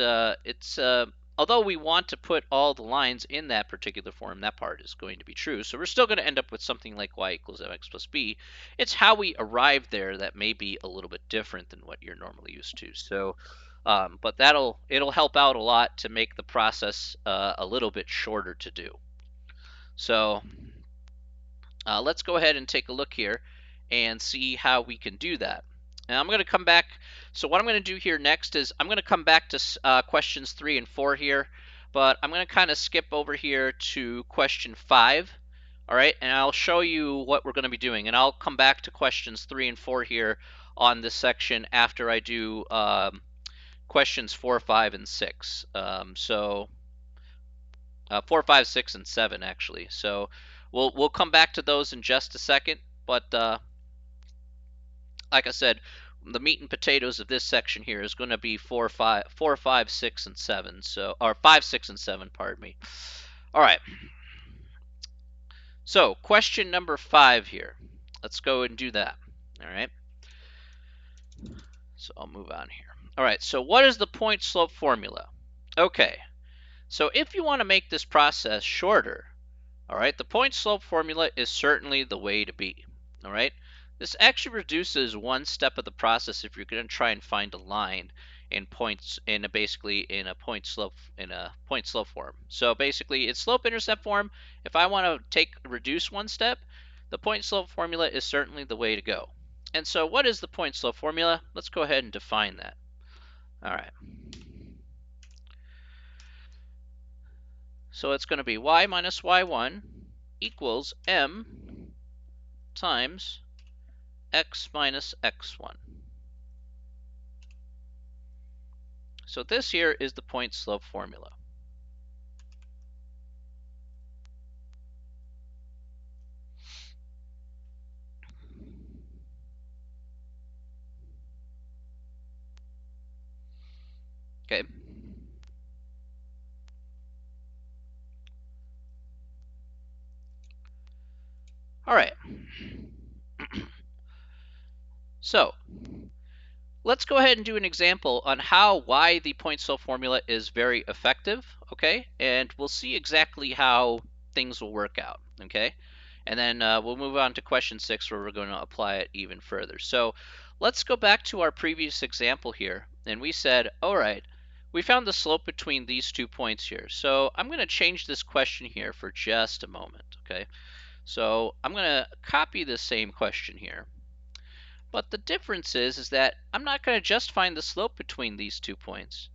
although we want to put all the lines in that particular form, that part is going to be true. So we're still going to end up with something like y equals mx plus b. It's how we arrive there that may be a little bit different than what you're normally used to. So but it'll help out a lot to make the process a little bit shorter to do. So let's go ahead and take a look here and see how we can do that. And I'm going to come back. So what I'm going to do here next is I'm going to come back to questions 3 and 4 here, but I'm going to kind of skip over here to question 5. All right, and I'll show you what we're going to be doing, and I'll come back to questions 3 and 4 here on this section after I do questions 4, 5, and 6. 4, 5, 6, and 7 actually. So we'll come back to those in just a second. But like I said, the meat and potatoes of this section here is going to be 4, 5, 6, and 7. So or 5, 6, and 7. Pardon me. All right. So question number 5 here. Let's go and do that. All right. So I'll move on here. All right. So what is the point slope formula? Okay. So if you want to make this process shorter, all right, the point slope formula is certainly the way to be. All right, this actually reduces one step of the process if you're going to try and find a line in points in a point slope form. So basically, it's slope intercept form. If I want to reduce one step, the point slope formula is certainly the way to go. And so, what is the point slope formula? Let's go ahead and define that. All right. So it's going to be y minus y1 equals m times x minus x1. So this here is the point slope formula. Okay. All right. So let's go ahead and do an example on why the point slope formula is very effective, okay? And we'll see exactly how things will work out, okay? And then we'll move on to question 6 where we're going to apply it even further. So let's go back to our previous example here. And we said, all right, we found the slope between these 2 points here. So I'm going to change this question here for just a moment, okay? So I'm going to copy the same question here. But the difference is that I'm not going to just find the slope between these 2 points.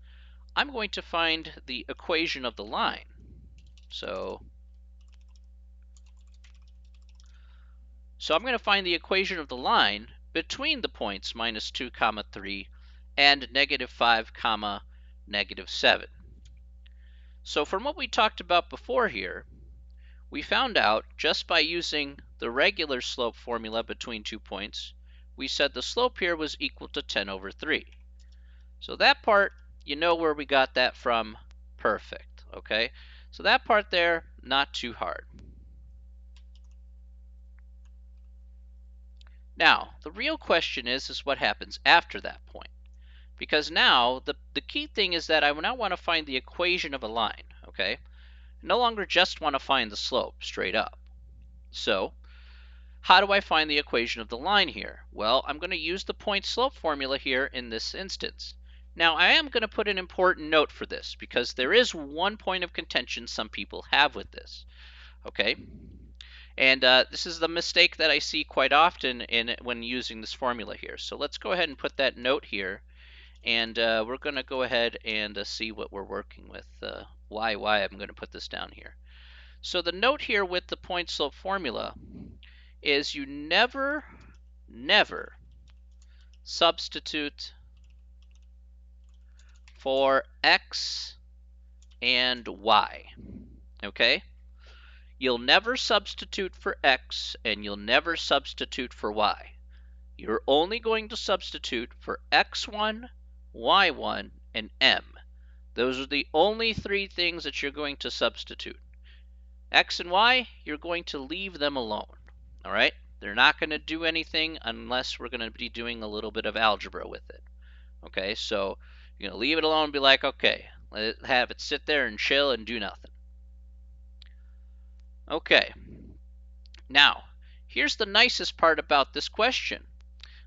I'm going to find the equation of the line. So I'm going to find the equation of the line between the points minus 2, 3 and negative 5, negative 7. So from what we talked about before here, we found out just by using the regular slope formula between 2 points, we said the slope here was equal to 10 over 3. So that part, you know where we got that from. Perfect, okay? So that part there, not too hard. Now, the real question is what happens after that point? Because now, the key thing is that I now want to find the equation of a line, okay? No longer just want to find the slope straight up. So, how do I find the equation of the line here? Well, I'm going to use the point slope formula here in this instance. Now, I am going to put an important note for this because there is one point of contention some people have with this, okay? And this is the mistake that I see quite often when using this formula here. So let's go ahead and put that note here, and we're going to go ahead and see what we're working with, why I'm going to put this down here. So the note here with the point slope formula is you never substitute for x and y, okay? You'll never substitute for x and you'll never substitute for y. You're only going to substitute for x1, y1, and m. Those are the only three things that you're going to substitute. X and y, you're going to leave them alone, all right? They're not going to do anything unless we're going to be doing a little bit of algebra with it, okay? So you're going to leave it alone and be like, okay, have it sit there and chill and do nothing. Okay, now, here's the nicest part about this question,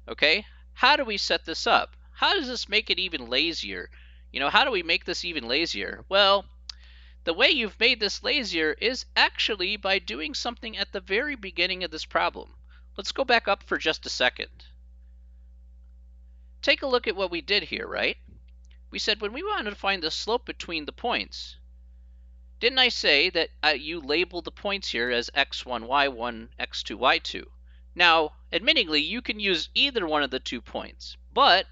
okay? How do we set this up? How does this make it even lazier? You know, how do we make this even lazier? Well, the way you've made this lazier is actually by doing something at the very beginning of this problem. Let's go back up for just a second. Take a look at what we did here, right? We said when we wanted to find the slope between the points, didn't I say that you label the points here as x1, y1, x2, y2? Now, admittingly, you can use either one of the 2 points, but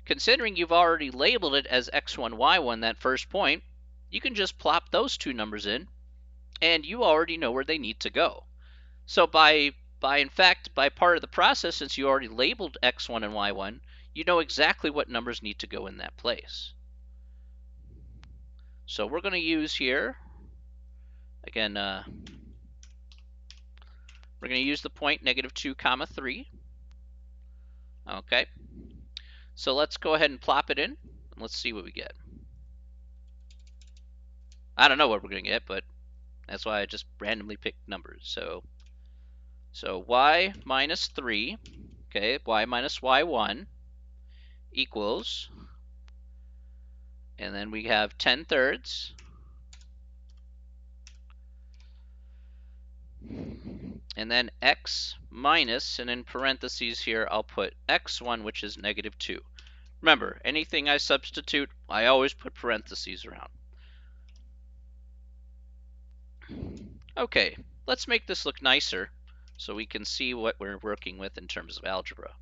considering you've already labeled it as x1, y1, that first point, you can just plop those 2 numbers in, and you already know where they need to go. So by part of the process, since you already labeled x1 and y1, you know exactly what numbers need to go in that place. So we're going to use here, again, we're going to use the point -2, 3. Okay. So let's go ahead and plop it in, and let's see what we get. I don't know what we're going to get, but that's why I just randomly picked numbers. So y minus 3, okay, y minus y1 equals, and then we have 10/3, and then x minus, and in parentheses here I'll put x1, which is -2. Remember, anything I substitute, I always put parentheses around. Okay, let's make this look nicer so we can see what we're working with in terms of algebra.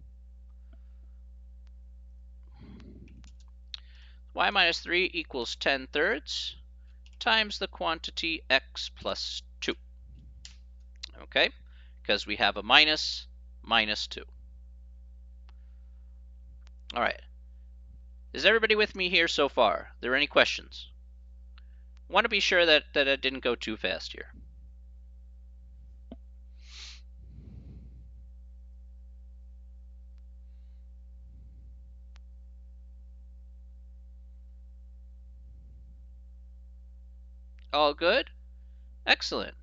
Y minus 3 equals 10/3 times the quantity x plus 2. Okay, because we have a minus 2. All right. Is everybody with me here so far? Are there any questions? I want to be sure that I didn't go too fast here. All good? Excellent.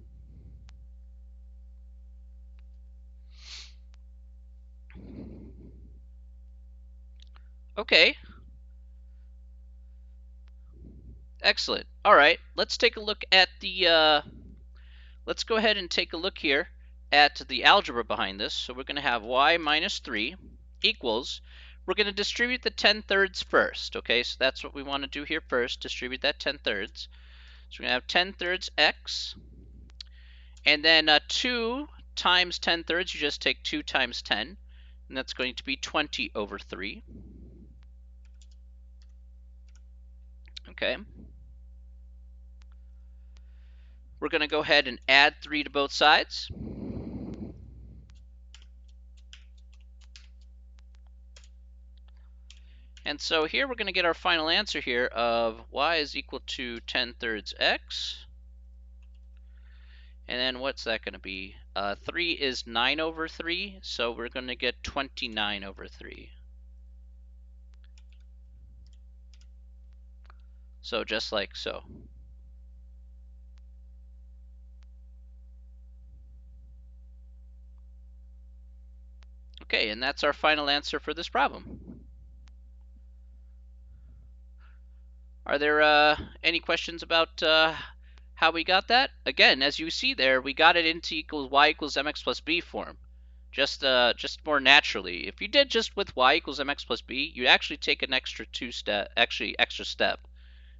Okay. Excellent. All right. Let's take a look at the, let's go ahead and take a look here at the algebra behind this. So we're going to have y minus 3 equals, we're going to distribute the 10/3 first. Okay, so that's what we want to do here first, distribute that 10/3. So we're going to have 10/3 x, and then 2 times 10/3, you just take 2 times 10, and that's going to be 20 over 3. Okay. We're going to go ahead and add 3 to both sides. And so here we're going to get our final answer here of y is equal to 10/3 x. And then what's that going to be? 3 is 9 over 3, so we're going to get 29 over 3. So just like so. Okay, and that's our final answer for this problem. Are there any questions about how we got that? Again, as you see there, we got it into equals y equals mx plus b form. Just more naturally. If you did just with y equals mx plus b, you'd actually take an extra step,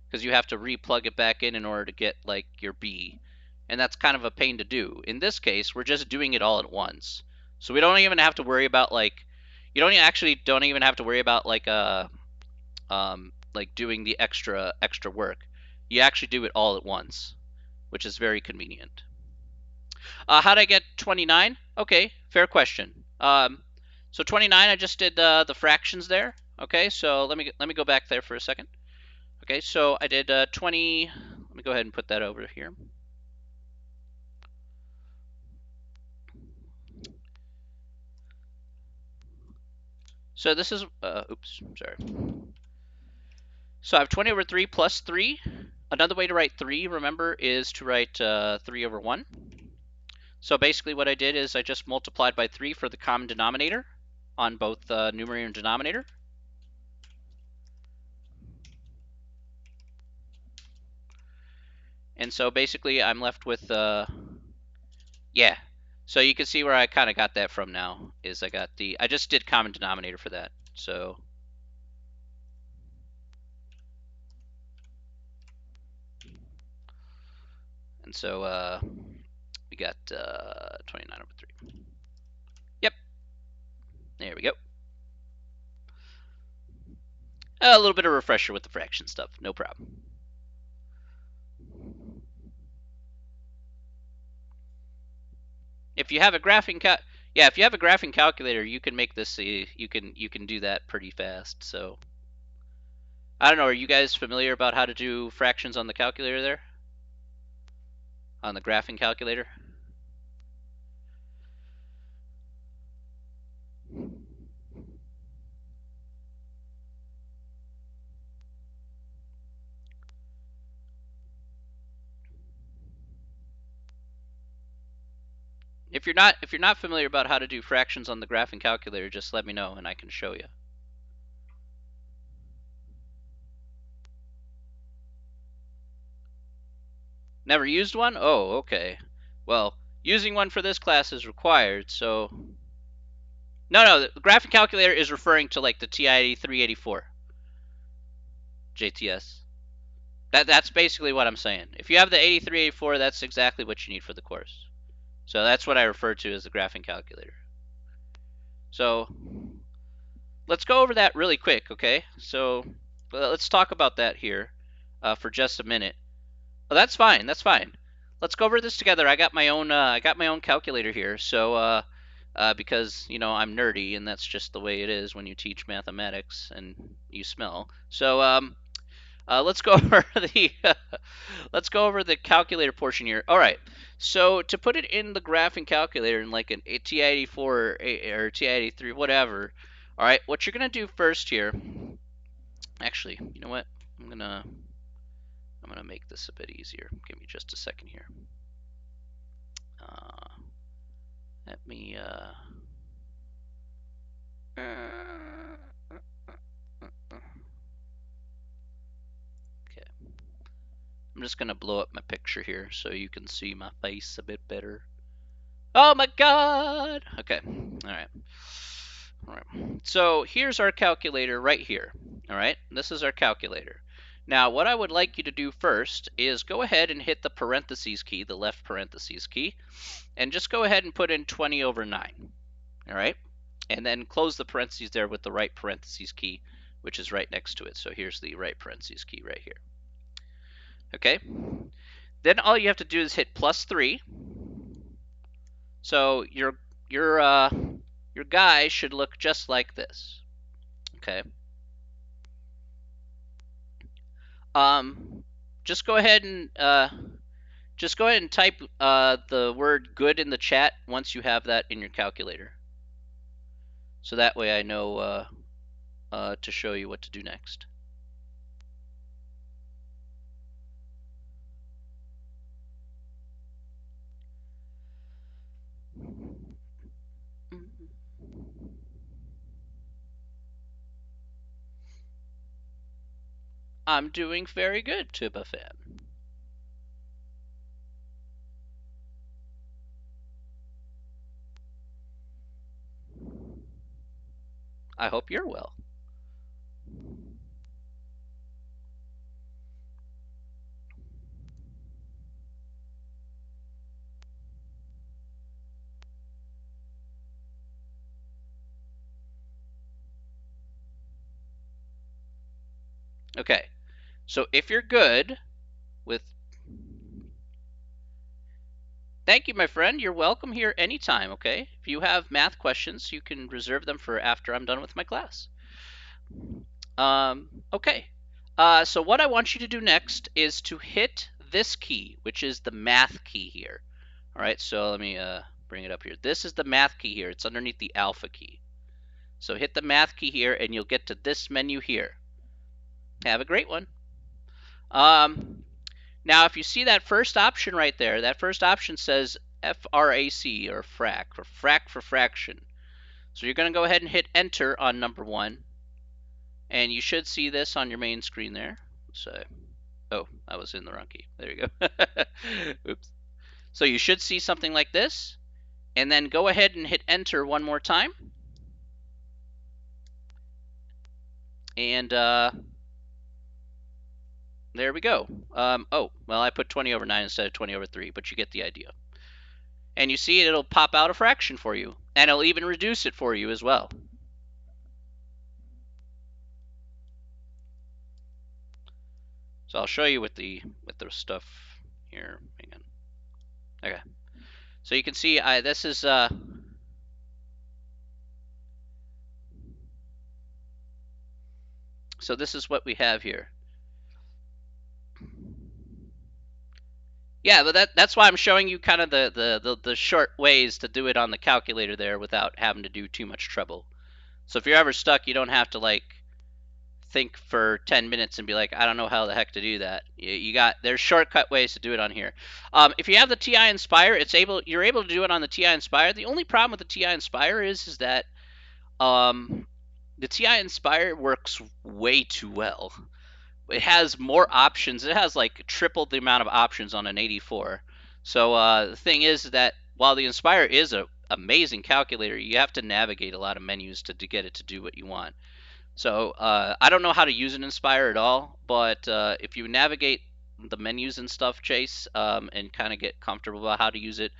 because you have to replug it back in order to get like your b, and that's kind of a pain to do. In this case, we're just doing it all at once, so we don't even have to worry about like don't even have to worry about like doing the extra work. You actually do it all at once, which is very convenient. How did I get 29? Okay, fair question. So 29, I just did the fractions there. Okay, so let me go back there for a second. Okay, so I did 20. Let me go ahead and put that over here. So this is, oops, sorry. So I have 20 over 3 plus 3. Another way to write 3, remember, is to write 3 over 1. So basically what I did is I just multiplied by 3 for the common denominator on both numerator and denominator. And so basically I'm left with, yeah. So you can see where I kind of got that from now, is I just did common denominator for that. So and so we got 29 over 3. Yep. There we go. A little bit of refresher with the fraction stuff. No problem. If you have a graphing calculator, you can make this. You can do that pretty fast. So I don't know. Are you guys familiar about how to do fractions on the calculator there? On the graphing calculator? If you're not familiar about how to do fractions on the graphing calculator, just let me know and I can show you. Never used one? Oh, okay. Well, using one for this class is required, so no, the graphing calculator is referring to like the TI 384 JTS. That's basically what I'm saying. If you have the 8384, that's exactly what you need for the course. So that's what I refer to as the graphing calculator. So let's go over that really quick, okay? So let's talk about that here for just a minute. Oh, that's fine. That's fine. Let's go over this together. I got my own calculator here. So because I'm nerdy, and that's just the way it is when you teach mathematics and you smell. So let's go over the let's go over the calculator portion here. All right. So to put it in the graphing calculator in like an TI-84 or TI-83, whatever. All right. What you're gonna do first here. Actually, you know what? I'm gonna make this a bit easier. Give me just a second here. Let me. Okay. I'm just gonna blow up my picture here so you can see my face a bit better. Oh my god! Okay. All right. All right. So here's our calculator right here. All right. This is our calculator. Now, what I would like you to do first is go ahead and hit the parentheses key, the left parentheses key, and just go ahead and put in 20 over 9. All right. And then close the parentheses there with the right parentheses key, which is right next to it. So here's the right parentheses key right here. Okay. Then all you have to do is hit +3. So your guy should look just like this. Okay. Just go ahead and type the word good in the chat once you have that in your calculator. So that way I know to show you what to do next. I'm doing very good, Tuba fan. I hope you're well. Okay, so if you're good with... Thank you, my friend. You're welcome here anytime, okay? If you have math questions, you can reserve them for after I'm done with my class. Okay. So what I want you to do next is to hit this key, which is the math key here. All right, so let me bring it up here. This is the math key here. It's underneath the alpha key. So hit the math key here, and you'll get to this menu here. Have a great one. Now, if you see that first option right there, that first option says FRAC, or frac for fraction. So you're going to go ahead and hit enter on number 1, and you should see this on your main screen there. So, oh, I was in the wrong key. There you go. Oops. So you should see something like this, and then go ahead and hit enter one more time. And there we go. Oh, well, I put 20 over 9 instead of 20 over 3, but you get the idea. And you see it'll pop out a fraction for you, and it'll even reduce it for you as well. So I'll show you with the stuff here. Hang on. Okay. So you can see this is so this is what we have here. Yeah, but that's why I'm showing you kind of the short ways to do it on the calculator there without having to do too much trouble. So if you're ever stuck, you don't have to like think for 10 minutes and be like, I don't know how the heck to do that. There's shortcut ways to do it on here. If you have the TI Nspire, you're able to do it on the TI Nspire. The only problem with the TI Nspire is that the TI Nspire works way too well. It has more options. It has like triple the amount of options on an 84. So the thing is that while the Nspire is an amazing calculator, you have to navigate a lot of menus to get it to do what you want. So I don't know how to use an Nspire at all, but if you navigate the menus and stuff, Chase, and kind of get comfortable about how to use it,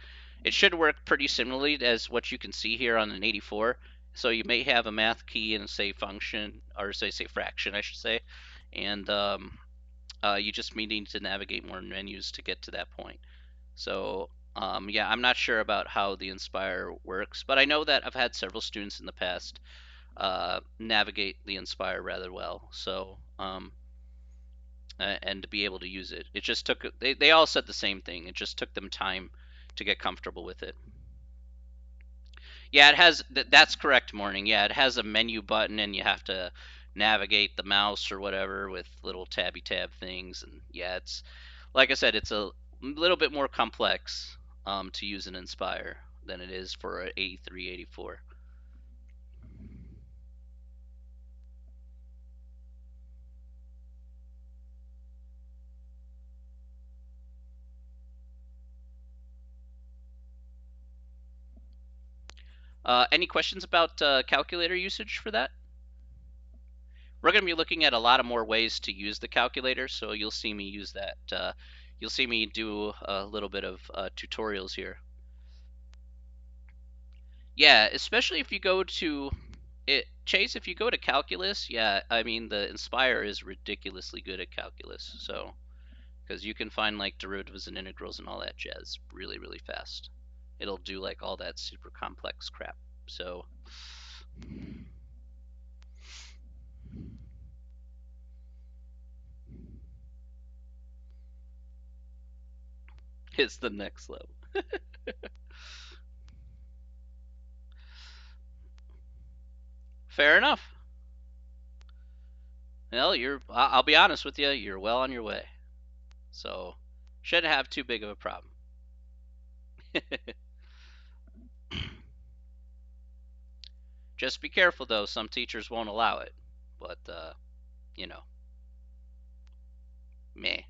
it should work pretty similarly as what you can see here on an 84. So you may have a math key and say function, or say fraction, I should say, and you just may need to navigate more menus to get to that point. So yeah, I'm not sure about how the Nspire works, but I know that I've had several students in the past navigate the Nspire rather well. So and to be able to use it, it just took. They all said the same thing. It just took them time to get comfortable with it. Yeah, it has. That's correct, Morning. Yeah, it has a menu button, and you have to navigate the mouse or whatever with little tabby tab things. And yeah, it's like I said, it's a little bit more complex to use an Nspire than it is for an 83, 84. Any questions about calculator usage for that? We're going to be looking at a lot of more ways to use the calculator, so you'll see me use that. You'll see me do a little bit of tutorials here. Yeah, especially if you go to it, Chase. If you go to calculus, yeah, I mean the Nspire is ridiculously good at calculus. So because you can find like derivatives and integrals and all that jazz really, really fast. It'll do like all that super complex crap. So is the next level. Fair enough. Well, I'll be honest with you, you're well on your way. So, shouldn't have too big of a problem. Just be careful though, some teachers won't allow it. But, you know, meh.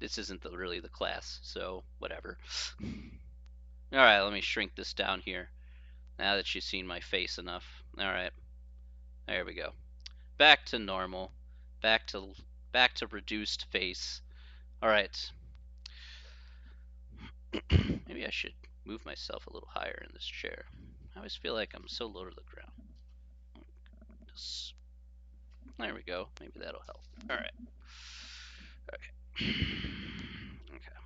This isn't really the class, so whatever. Alright, let me shrink this down here. Now that you've seen my face enough. Alright, there we go. Back to normal. Back to reduced face. Alright. Maybe I should move myself a little higher in this chair. I always feel like I'm so low to the ground. There we go. Maybe that'll help. Alright. Okay. Okay.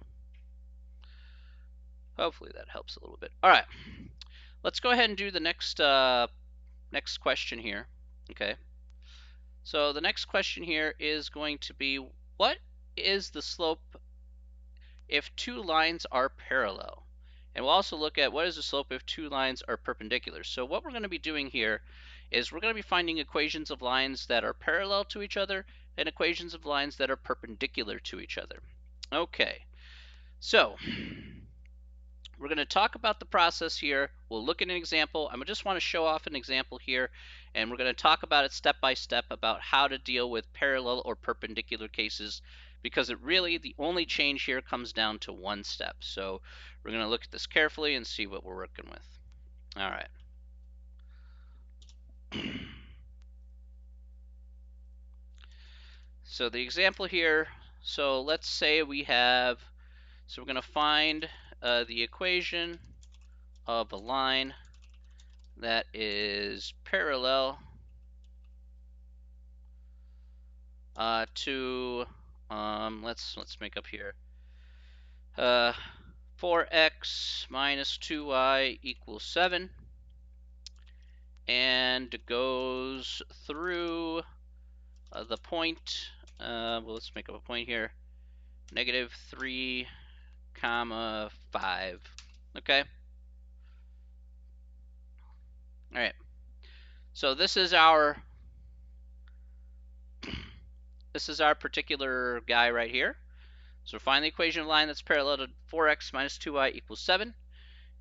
Hopefully that helps a little bit. Alright. Let's go ahead and do the next question here. Okay. So the next question here is going to be, what is the slope if two lines are parallel? And we'll also look at what is the slope if two lines are perpendicular. So what we're going to be doing here is we're going to be finding equations of lines that are parallel to each other and equations of lines that are perpendicular to each other. Okay, so we're going to talk about the process here. We'll look at an example. I just want to show off an example here, and we're going to talk about it step by step about how to deal with parallel or perpendicular cases, because it really, the only change here comes down to one step. So we're going to look at this carefully and see what we're working with. All right. So the example here, so let's say we have, so we're going to find the equation of a line that is parallel to, let's make up here, 4x minus 2y equals 7, and goes through the point, well, let's make up a point here, negative 3 comma 5. Okay. All right. So this is our particular guy right here. So find the equation of line that's parallel to 4x minus 2y equals 7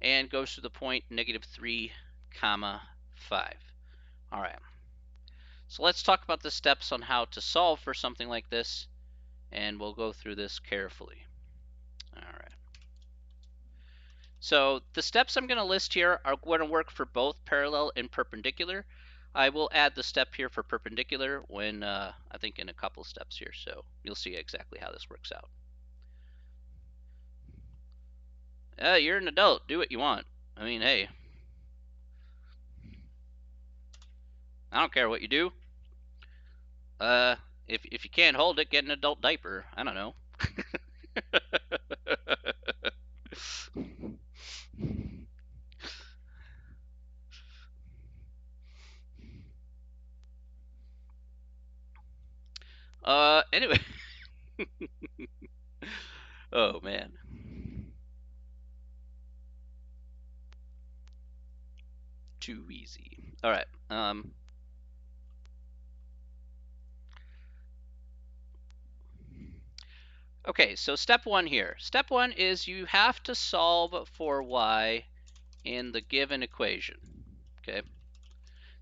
and goes to the point negative 3 comma 5. All right. So let's talk about the steps on how to solve for something like this, and we'll go through this carefully. All right. So the steps I'm going to list here are going to work for both parallel and perpendicular. I will add the step here for perpendicular when I think in a couple steps here, so you'll see exactly how this works out. You're an adult. Do what you want. I mean, hey, I don't care what you do. If you can't hold it, get an adult diaper. I don't know. Anyway. Oh, man. Too easy. All right. Okay, so step one here. Step one is you have to solve for y in the given equation. Okay.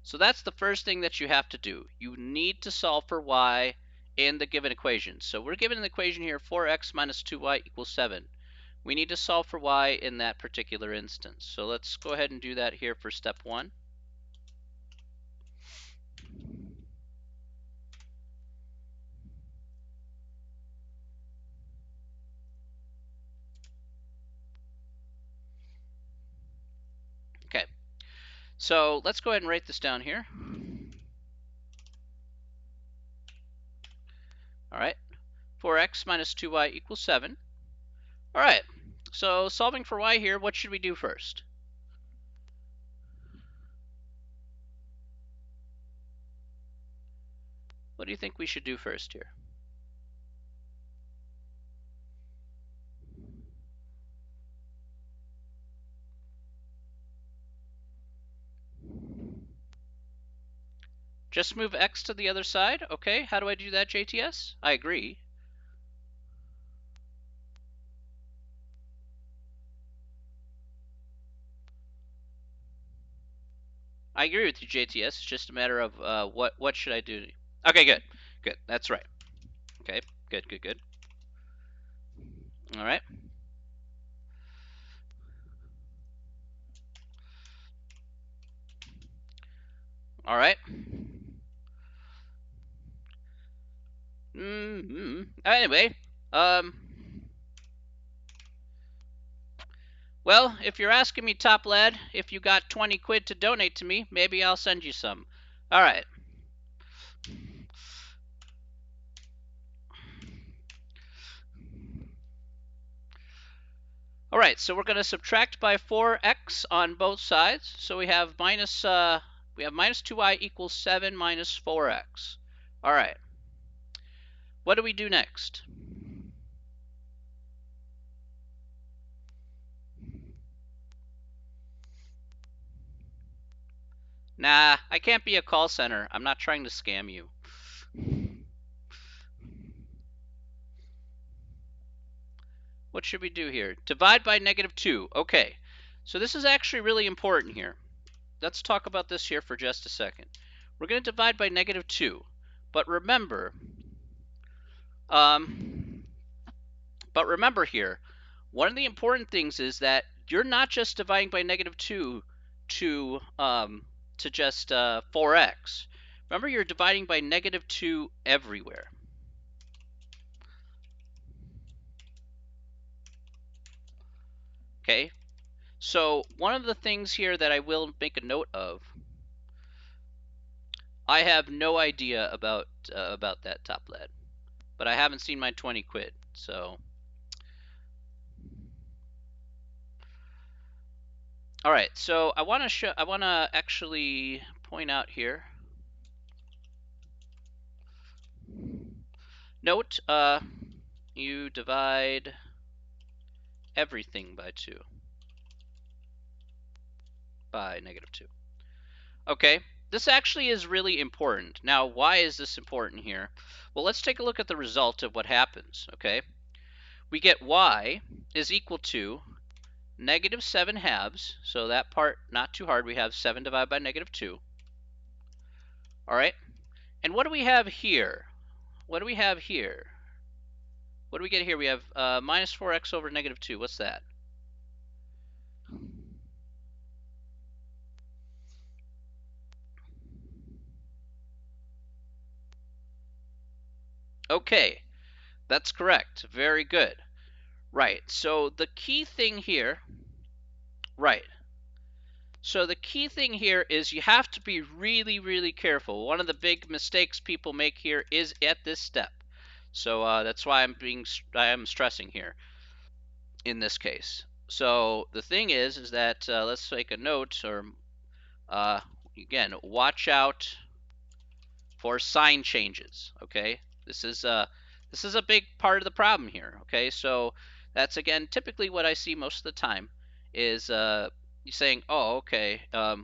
So that's the first thing that you have to do. You need to solve for y in the given equation. So we're given an equation here, 4x minus 2y equals 7. We need to solve for y in that particular instance. So let's go ahead and do that here for step one. Okay, so let's go ahead and write this down here. All right, 4x minus 2y equals 7. All right, so solving for y here, what should we do first? What do you think we should do first here? Just move x to the other side. Okay, how do I do that, JTS? I agree. I agree with you, JTS. It's just a matter of what should I do? Okay, good. Good. That's right. Okay, good, good, good. All right. All right. Anyway, um, well, if you're asking me, Top Lad, if you got 20 quid to donate to me, maybe I'll send you some. All right. All right, so we're going to subtract by 4x on both sides. So we have minus 2y equals 7 minus 4x. All right. What do we do next? Nah, I can't be a call center. I'm not trying to scam you. What should we do here? Divide by -2. Okay, so this is actually really important here. Let's talk about this here for just a second. We're going to divide by -2, but remember, um, here, one of the important things is that you're not just dividing by -2 to just 4x. Remember, you're dividing by -2 everywhere. Okay, so one of the things here that I will make a note of, I have no idea about that, Top Lad, but I haven't seen my 20 quid, so. All right, so I want to actually point out here. Note, you divide everything by 2. By -2. Okay, this actually is really important. Now, why is this important here? Well, let's take a look at the result of what happens, okay? We get y is equal to -7/2, so that part not too hard. We have 7 divided by -2. All right, and what do we have here? What do we have here? What do we get here? We have minus 4x over -2. What's that? Okay, that's correct. Very good. Right, so the key thing here, right. So the key thing here is you have to be really, really careful. One of the big mistakes people make here is at this step. So that's why I am stressing here in this case. So the thing is that let's take a note, or uh, again, watch out for sign changes. Okay, this is a big part of the problem here. Okay, so that's again typically what I see most of the time is you saying, oh, okay,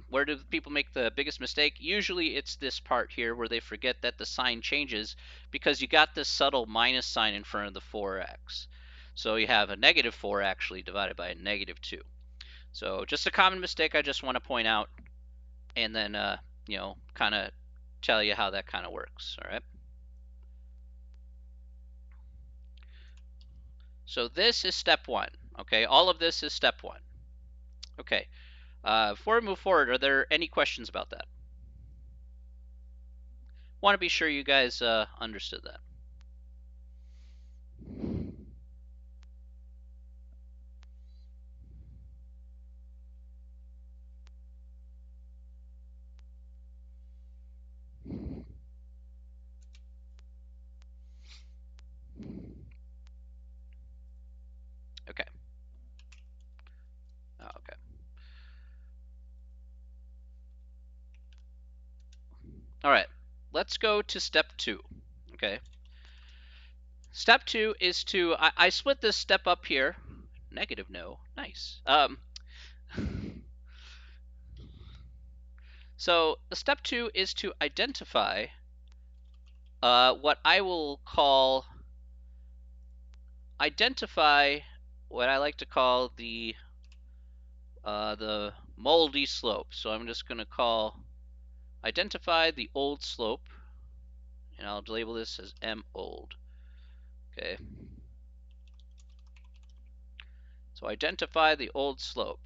where do people make the biggest mistake? Usually it's this part here where they forget that the sign changes because you got this subtle minus sign in front of the 4x. So you have a -4 actually divided by a -2. So just a common mistake I just want to point out, and then kind of tell you how that kind of works. All right. So this is step 1. Okay, all of this is step 1. Okay, before we move forward, are there any questions about that? Want to be sure you guys understood that. Okay. Oh, okay. All right. Let's go to step 2. Okay. Step 2 is I split this step up here. Negative no. Nice. So the step 2 is to identify what I will call what I like to call the moldy slope. So I'm just going to call identify the old slope, and I'll label this as M old. Okay. So identify the old slope.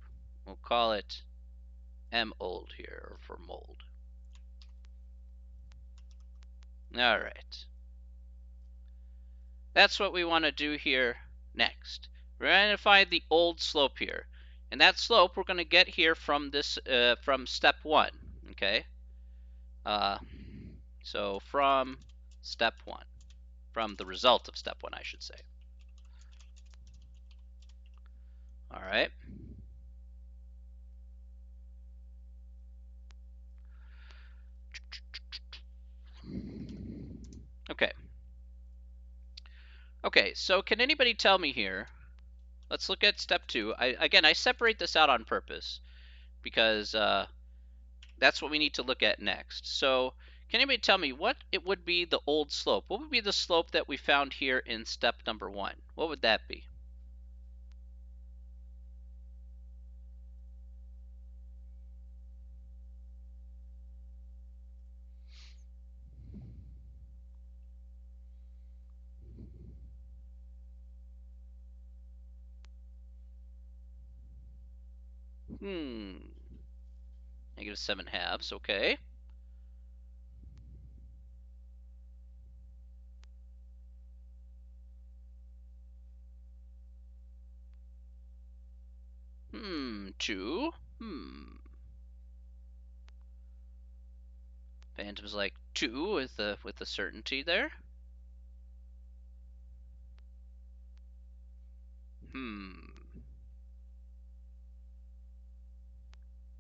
We'll call it M old here for mold. All right. That's what we want to do here next. We're going to find the old slope here. And that slope we're going to get here from this from step 1. Okay. So from step 1, from the result of step 1, I should say. All right. Okay. Okay, so can anybody tell me here? Let's look at step 2. Again, I separate this out on purpose because that's what we need to look at next. So can anybody tell me what it would be the old slope? What would be the slope that we found here in step number 1? What would that be? Negative 7/2, okay. Two. Phantom's like 2 with the certainty there.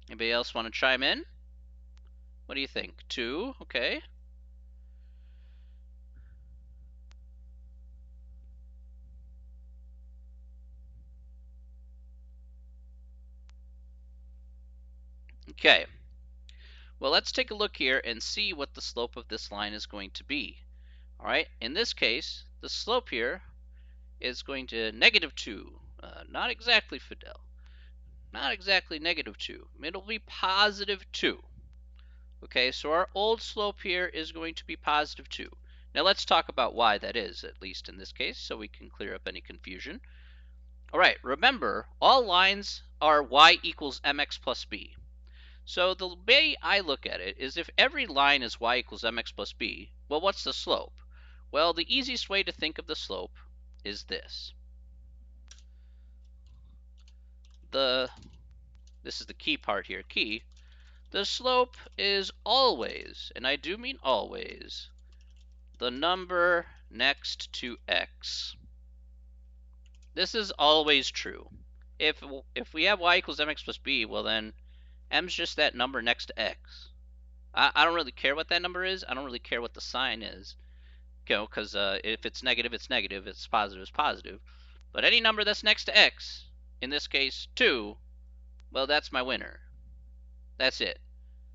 Anybody else want to chime in? What do you think? 2, okay. Okay. Well, let's take a look here and see what the slope of this line is going to be. All right, in this case, the slope here is going to -2. Not exactly, Fidel. Not exactly -2. It'll be +2. Okay, so our old slope here is going to be +2. Now let's talk about why that is, at least in this case, so we can clear up any confusion. All right, remember, all lines are y equals mx plus b. So the way I look at it is if every line is y equals mx plus b, well, what's the slope? Well, the easiest way to think of the slope is this. This is the key part here, key. The slope is always, and I do mean always, the number next to x. This is always true. If we have y equals mx plus b, well then m's just that number next to x. I don't really care what that number is. I don't really care what the sign is. You know, because if it's negative, it's negative. If it's positive, it's positive. But any number that's next to x, in this case 2, well, that's my winner. That's it.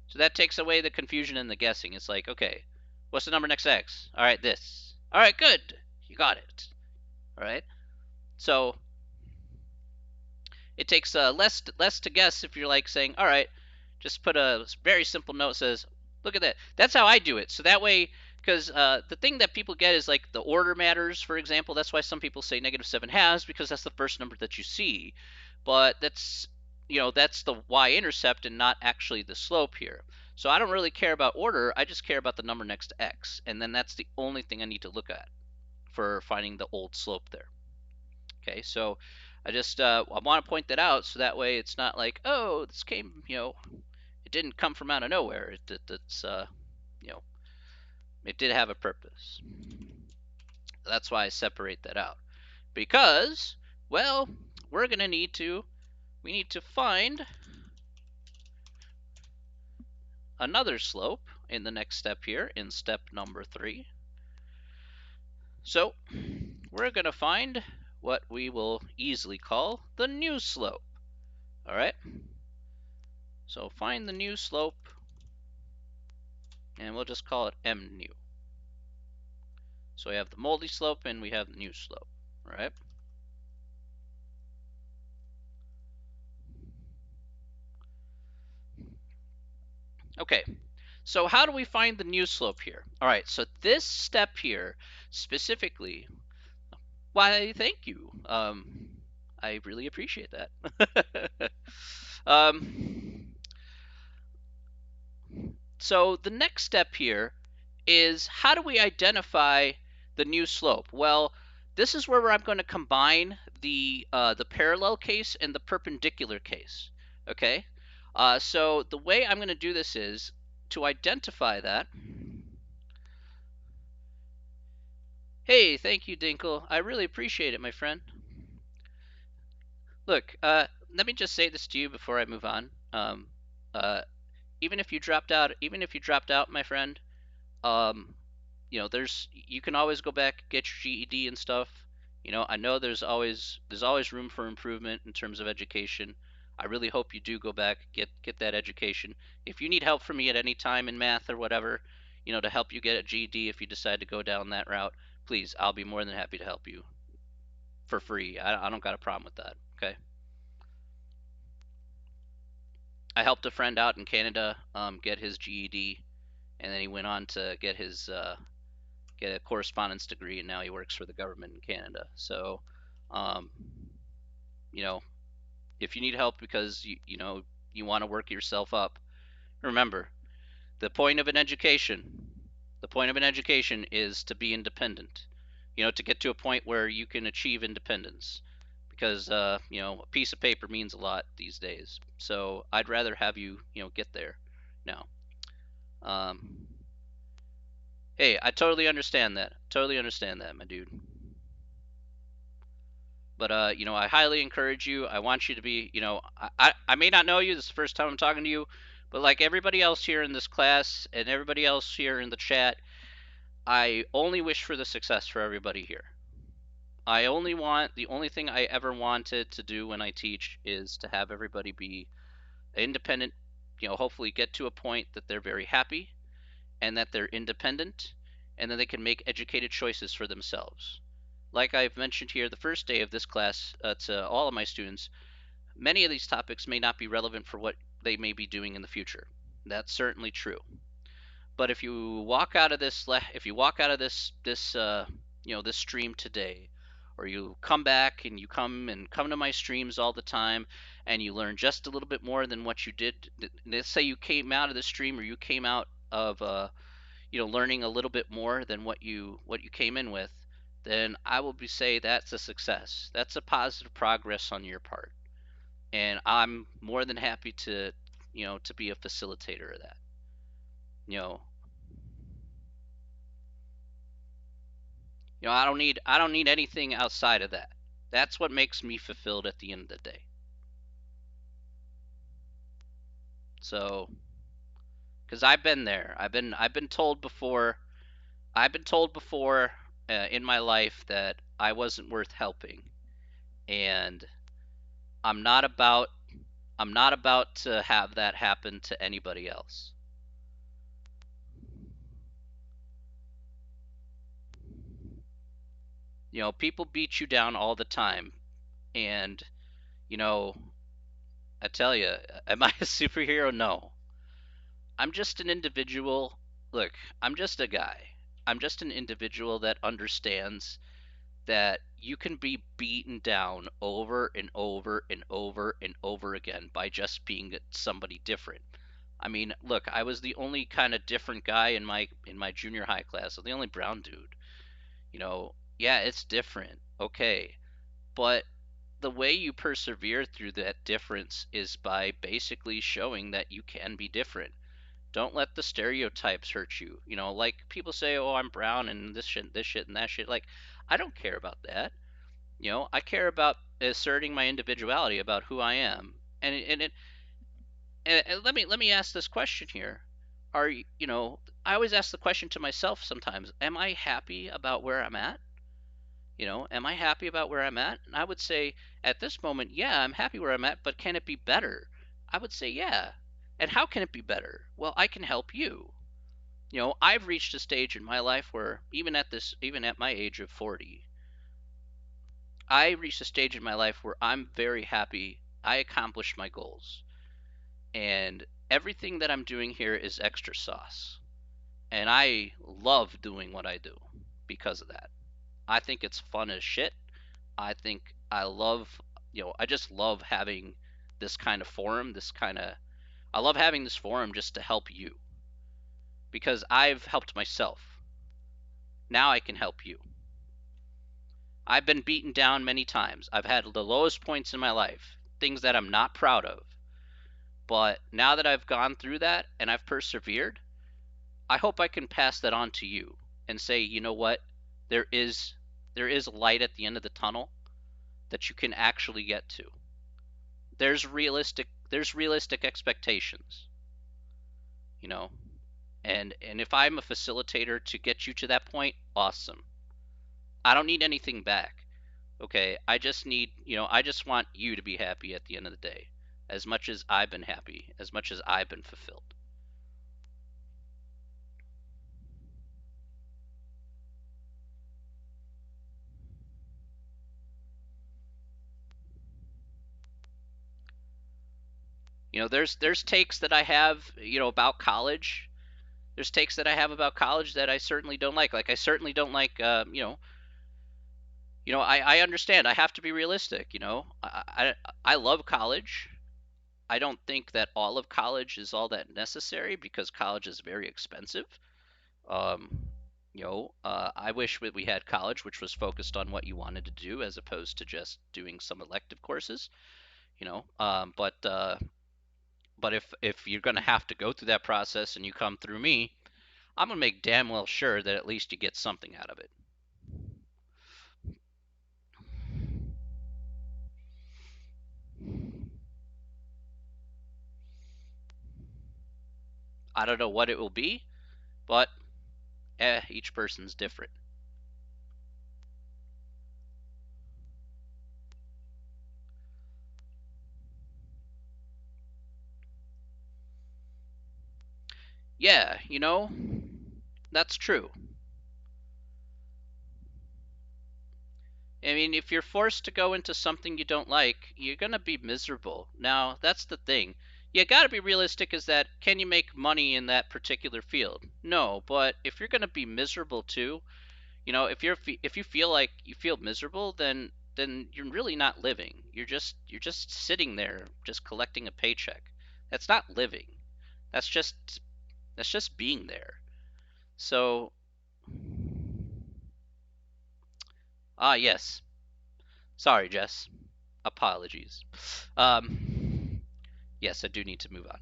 So that takes away the confusion and the guessing. It's like, okay, what's the number next to x? All right, this. All right, good. You got it. All right. So it takes less to guess if you're like saying, all right, just put a very simple note that says, look at that. That's how I do it. So that way, because the thing that people get is like the order matters, for example. That's why some people say -7/2, because that's the first number that you see. But that's, that's the y-intercept and not actually the slope here. So I don't really care about order. I just care about the number next to x. And then that's the only thing I need to look at for finding the old slope there. Okay, so I just I want to point that out so that way it's not like, oh, this came, it didn't come from out of nowhere. It's it did have a purpose. That's why I separate that out, because, well, we need to find another slope in the next step here, in step number 3. So we're going to find what we will easily call the new slope. All right. So find the new slope and we'll just call it mu. So we have the moldy slope and we have the new slope, right? Okay, so how do we find the new slope here? All right, so this step here specifically, why, thank you. I really appreciate that. um, so the next step here is how do we identify the new slope? Well, this is where I'm going to combine the parallel case and the perpendicular case. Okay, so the way I'm going to do this is to identify that. Hey, thank you, Dinkle. I really appreciate it, my friend. Look, let me just say this to you before I move on. Uh, even if you dropped out, my friend, um, you can always go back, get your GED and stuff. I know there's always room for improvement in terms of education. I really hope you do go back, get that education. If you need help from me at any time in math or whatever, to help you get a GED if you decide to go down that route, please, I'll be more than happy to help you for free. I don't got a problem with that. Okay. I helped a friend out in Canada get his GED, and then he went on to get a correspondence degree, and now he works for the government in Canada. So, um, you know, if you need help because you want to work yourself up, remember the point of an education. The point of an education is to be independent. To get to a point where you can achieve independence, because a piece of paper means a lot these days. So I'd rather have you get there now. Um, hey, I totally understand that. Totally understand that, my dude. But I highly encourage you. I want you to be, I may not know you. This is the first time I'm talking to you, but like everybody else here in this class and everybody else here in the chat, I only wish for the success for everybody here. The only thing I ever wanted to do when I teach is to have everybody be independent, hopefully get to a point that they're very happy and that they're independent and that they can make educated choices for themselves. Like I've mentioned here the first day of this class to all of my students, many of these topics may not be relevant for what they may be doing in the future. That's certainly true. But if you walk out of this stream today, or you come back and you come to my streams all the time, and you learn just a little bit more than what you did. Let's say you came out of the stream, or you came out of learning a little bit more than what you came in with, then I will say that's a success. That's a positive progress on your part, and I'm more than happy to be a facilitator of that. You know, I don't need anything outside of that. That's what makes me fulfilled at the end of the day. So, because I've been there, I've been told before, in my life that I wasn't worth helping, and I'm not about I'm not about to have that happen to anybody else. People beat you down all the time, and you know, I tell you, am I a superhero? No. I'm just an individual. Look, I'm just a guy. I'm just an individual that understands that you can be beaten down over and over and over and over again by just being somebody different. I mean, look, I was the only kind of different guy in my junior high class. I'm the only brown dude. Yeah, it's different. Okay. But the way you persevere through that difference is by basically showing that you can be different. Don't let the stereotypes hurt you. Like people say, "Oh, I'm brown and this shit, and that shit." Like, I don't care about that. I care about asserting my individuality, about who I am. And let me ask this question here. Are I always ask the question to myself sometimes, am I happy about where I'm at? Am I happy about where I'm at? And I would say at this moment, yeah, I'm happy where I'm at, but can it be better? I would say, yeah. And how can it be better? Well, I can help you. I've reached a stage in my life where even at my age of 40, I reached a stage in my life where I'm very happy I accomplished my goals. And everything that I'm doing here is extra sauce. And I love doing what I do because of that. I think it's fun as shit. I think I love, I just love having this kind of forum, I love having this forum just to help you because I've helped myself. Now I can help you. I've been beaten down many times. I've had the lowest points in my life, things that I'm not proud of. But now that I've gone through that and I've persevered, I hope I can pass that on to you and say, you know what? There is there is light at the end of the tunnel that you can actually get to. There's realistic expectations, you know. And if I'm a facilitator to get you to that point, awesome. I don't need anything back. Okay, I just want you to be happy at the end of the day. As much as I've been happy, as much as I've been fulfilled. There's takes that I have, about college. There's takes that I have about college that I certainly don't like. Like I certainly don't like, I understand. I have to be realistic. I love college. I don't think that all of college is all that necessary because college is very expensive. Um, I wish we had college which was focused on what you wanted to do as opposed to just doing some elective courses. But if you're gonna have to go through that process and you come through me, I'm gonna make damn well sure that at least you get something out of it. I don't know what it will be, but each person's different. Yeah, that's true. I mean, if you're forced to go into something you don't like, you're going to be miserable. Now, that's the thing. You got to be realistic is that can you make money in that particular field? No, but if you're going to be miserable too, if you feel like you feel miserable, then you're really not living. You're just sitting there just collecting a paycheck. That's not living. That's just that's just being there. So, yes. Sorry, Jess. Apologies. Um, yes, I do need to move on.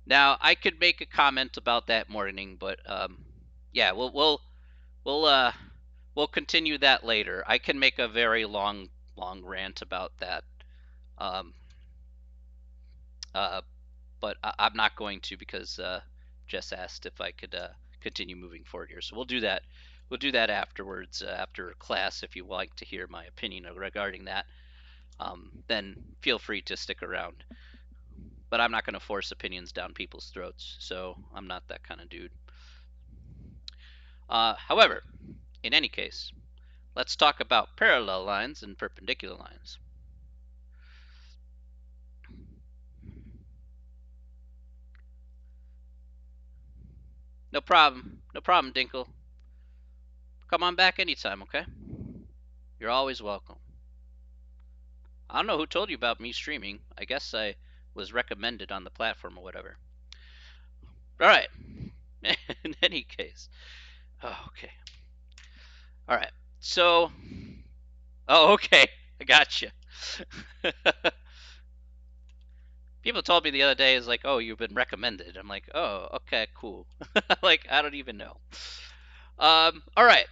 Now, I could make a comment about that morning, but yeah, we'll we'll continue that later. I can make a very long rant about that, um, uh, but I'm not going to because Jess asked if I could continue moving forward here. So we'll do that. We'll do that afterwards, after class. If you like to hear my opinion regarding that, then feel free to stick around. But I'm not going to force opinions down people's throats, so I'm not that kind of dude. However, in any case, let's talk about parallel lines and perpendicular lines. No problem. No problem, Dinkle. Come on back anytime, okay? You're always welcome. I don't know who told you about me streaming. I guess I was recommended on the platform or whatever. All right. In any case. Oh, okay. All right. So, oh, okay. I got you. People told me the other day is like, "Oh, you've been recommended." I'm like, "Oh, okay, cool." Like, I don't even know. All right.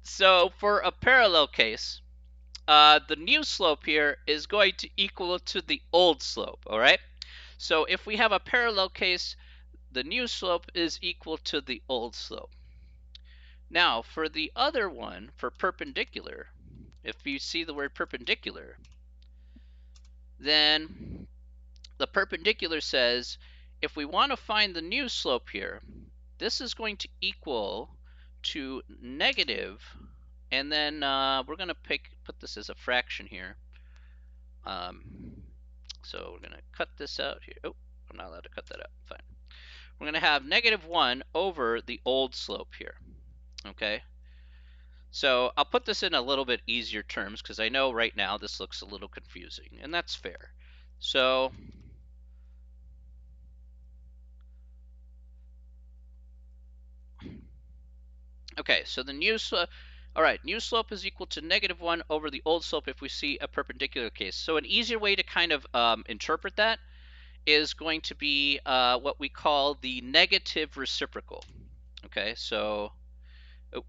So for a parallel case, the new slope here is going to equal to the old slope. All right. So if we have a parallel case, the new slope is equal to the old slope. Now, for the other one, for perpendicular, if you see the word perpendicular, then the perpendicular says if we want to find the new slope here, this is going to equal to negative, and then we're going to put this as a fraction here. So we're going to cut this out here. Oh, I'm not allowed to cut that out. Fine. We're going to have -1 over the old slope here. Okay. So I'll put this in a little bit easier terms because I know right now this looks a little confusing, and that's fair. So okay, so the new slope, all right, new slope is equal to -1 over the old slope if we see a perpendicular case. So an easier way to kind of interpret that is going to be what we call the negative reciprocal. Okay, so oh,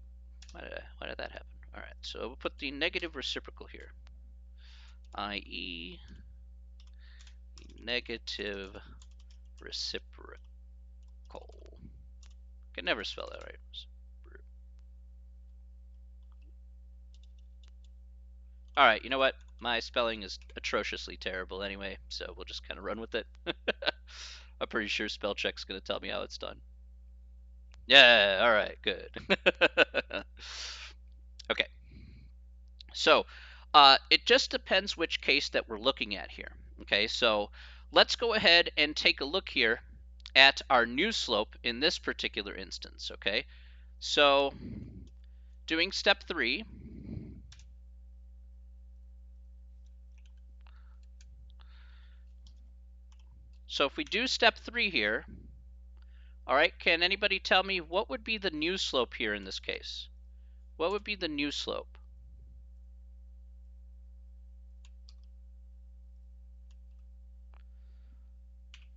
why did that happen? All right, so we'll put the negative reciprocal here, i.e. negative reciprocal. Can never spell that right. All right, you know what? My spelling is atrociously terrible anyway, so we'll just kind of run with it. I'm pretty sure spell check's going to tell me how it's done. Yeah, all right, good. Okay, so it just depends which case that we're looking at here. Okay, so let's go ahead and take a look here at our new slope in this particular instance. Okay, so doing step 3, so if we do step 3 here, all right, can anybody tell me what would be the new slope here in this case? What would be the new slope?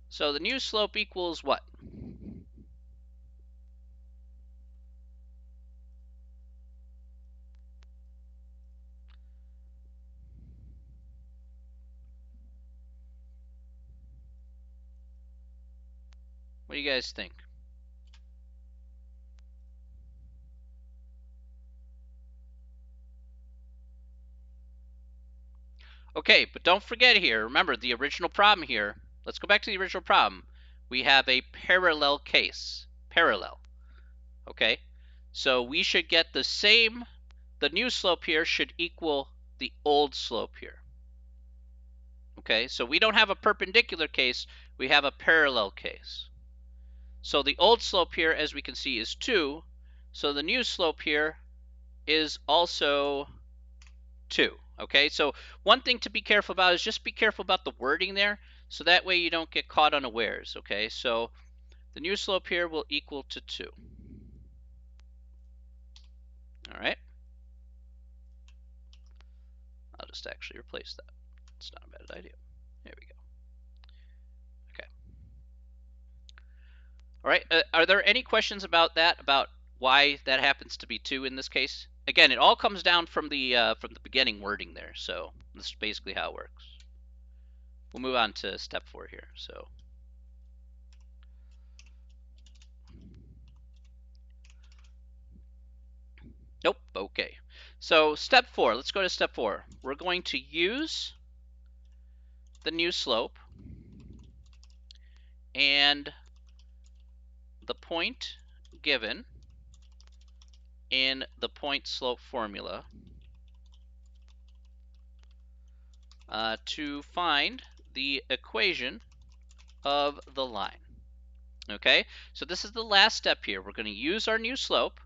So the new slope equals what? What do you guys think? Okay, but don't forget here, remember the original problem here. Let's go back to the original problem. We have a parallel case. Parallel. Okay? So we should get the same, the new slope here should equal the old slope here. Okay, so we don't have a perpendicular case, we have a parallel case. So the old slope here, as we can see, is 2. So the new slope here is also 2. Okay, so one thing to be careful about is just be careful about the wording there, so that way you don't get caught unawares. Okay, so the new slope here will equal to 2. All right, I'll just actually replace that. It's not a bad idea. There we go. Okay. All right, are there any questions about that, about why that happens to be 2 in this case? Again, it all comes down from the beginning wording there, so this is basically how it works. We'll move on to step 4 here. So nope, okay. So step 4, let's go to step 4. We're going to use the new slope and the point given in the point slope formula to find the equation of the line. Okay, so this is the last step here. We're going to use our new slope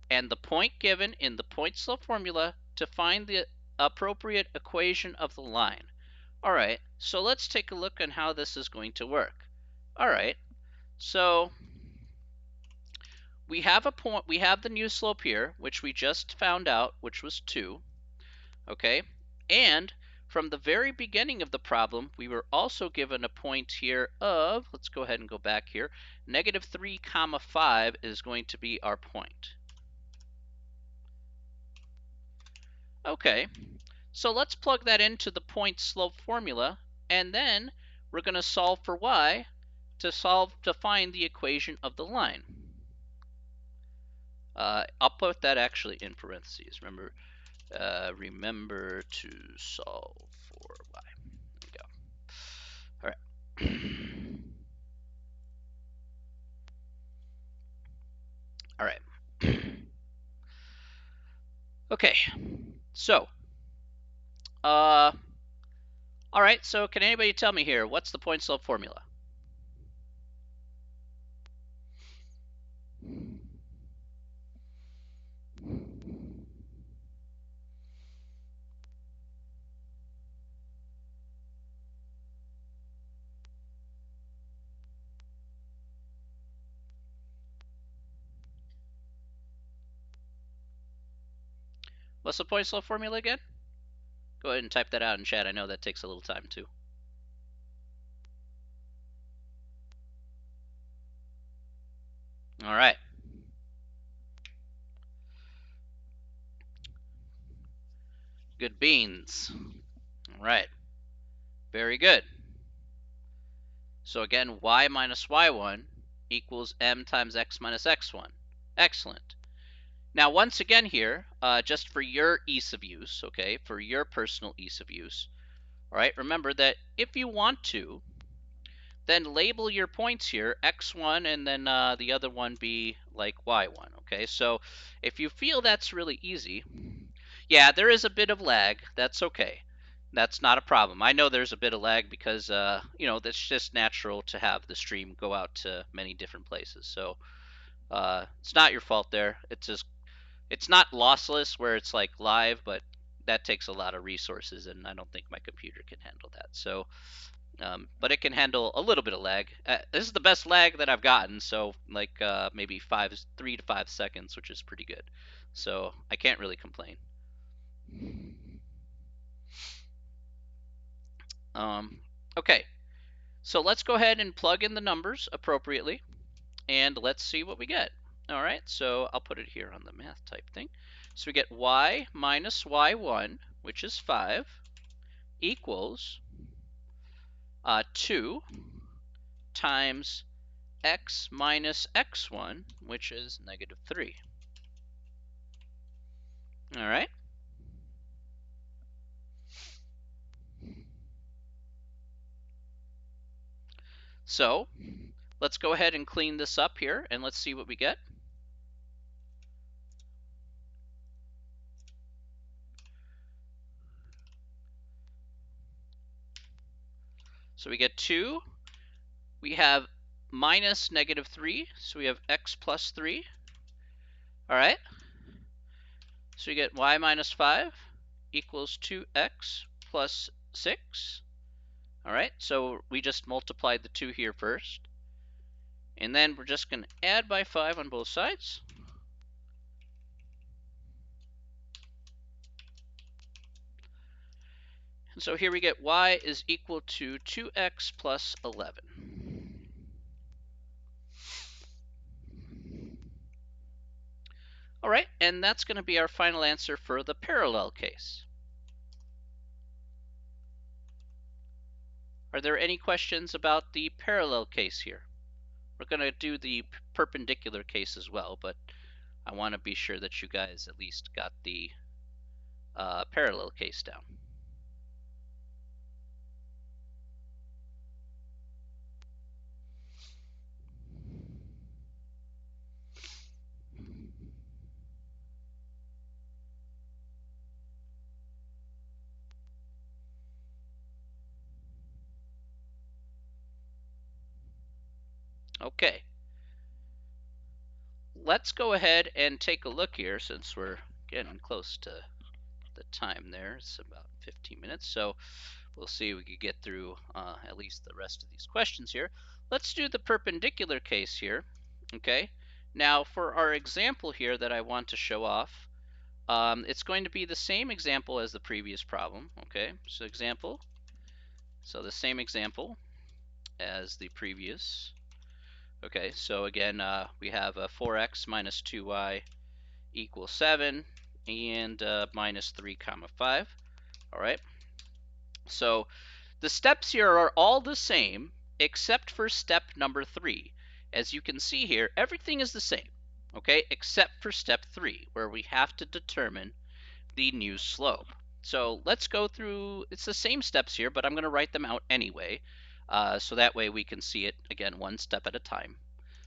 and the point given in the point slope formula to find the appropriate equation of the line. All right, so let's take a look at how this is going to work. All right, so we have a point, we have the new slope here, which we just found out, which was 2. Okay, and from the very beginning of the problem, we were also given a point here of, let's go ahead and go back here, -3, 5 is going to be our point. Okay, so let's plug that into the point slope formula, and then we're going to solve for y to find the equation of the line. I'll put that actually in parentheses. Remember, Remember to solve for y. There we go. All right. All right. Okay. So, all right. So, can anybody tell me here what's the point slope formula? What's the point slope formula again? Go ahead and type that out in chat. I know that takes a little time too. All right. Good beans. All right. Very good. So again, y minus y1 equals m times x minus x1. Excellent. Now, once again here, just for your ease of use, okay, for your personal ease of use, all right, remember that if you want to, then label your points here x1 and then the other one be like y1, okay? So if you feel that's really easy, yeah, there is a bit of lag. That's okay. That's not a problem. I know there's a bit of lag because, you know, that's just natural to have the stream go out to many different places. So it's not your fault there. It's just, it's not lossless where it's like live, but that takes a lot of resources, and I don't think my computer can handle that. So, but it can handle a little bit of lag. This is the best lag that I've gotten, so like maybe 3 to 5 seconds, which is pretty good. So I can't really complain. Okay, so let's go ahead and plug in the numbers appropriately, and let's see what we get. All right, so I'll put it here on the math type thing. So we get y minus y1, which is 5, equals 2 times x minus x1, which is negative 3. All right. So let's go ahead and clean this up here, and let's see what we get. So we get 2. We have minus negative 3, so we have x plus 3. All right. So we get y minus 5 equals 2x plus 6. All right, so we just multiplied the 2 here first. And then we're just going to add by 5 on both sides. And so here we get y is equal to 2x plus 11. All right, and that's going to be our final answer for the parallel case. Are there any questions about the parallel case here? We're going to do the perpendicular case as well, but I want to be sure that you guys at least got the parallel case down. Okay. Let's go ahead and take a look here since we're getting close to the time there. It's about 15 minutes, so we'll see if we can get through at least the rest of these questions here. Let's do the perpendicular case here, okay? Now, for our example here that I want to show off, it's going to be the same example as the previous problem, okay? So the same example as the previous. Okay, so again, we have 4x minus 2y equals 7 and minus 3 comma 5. All right, so the steps here are all the same except for step number 3. As you can see here, everything is the same, okay, except for step 3, where we have to determine the new slope. So let's go through, it's the same steps here, but I'm going to write them out anyway. So that way we can see it again one step at a time.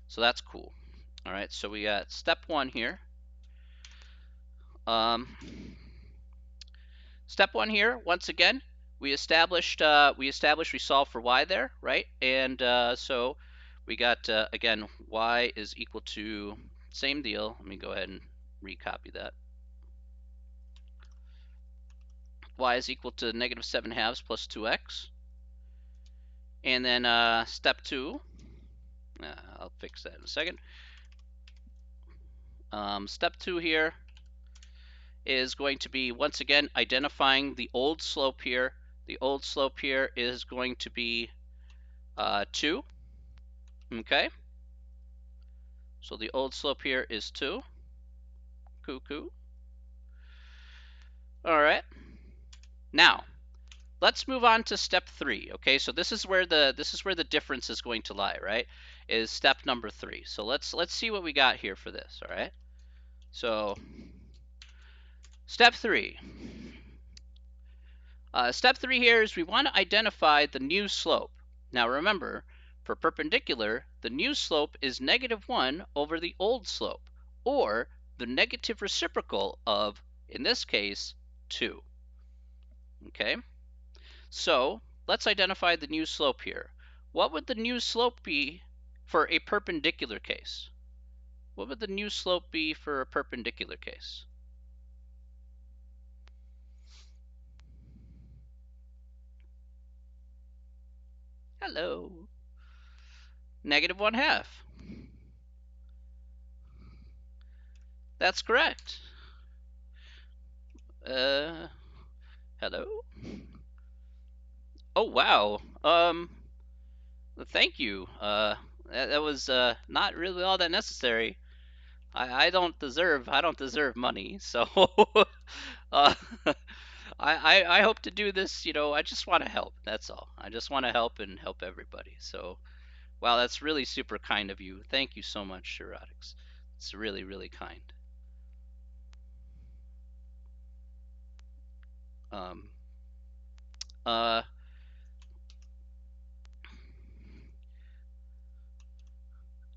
So that's cool. All right, so we got step 1 here. Step 1 here, once again, we established we solved for y there, right? And so we got again y is equal to, same deal. Let me go ahead and recopy that. Y is equal to negative 7/2 plus 2x. And then step 2, I'll fix that in a second. Step 2 here is going to be, once again, identifying the old slope here. The old slope here is going to be 2. Okay. So the old slope here is 2. Cuckoo. All right. Now, let's move on to step 3. Okay, so this is where the difference is going to lie, right? Is step number 3. So let's see what we got here for this. All right. So step 3. Step 3 here is we want to identify the new slope. Now remember, for perpendicular, the new slope is -1 over the old slope, or the negative reciprocal of, in this case, 2. Okay, so let's identify the new slope here. What would the new slope be for a perpendicular case? What would the new slope be for a perpendicular case? Hello. -1/2. That's correct. Hello? Oh, wow. Thank you. That was not really all that necessary. I don't deserve money, so uh, I hope to do this. I just want to help. That's all. I just want to help and help everybody. So, wow, that's really super kind of you. Thank you so much, Shirotics. It's really, really kind. Um, uh,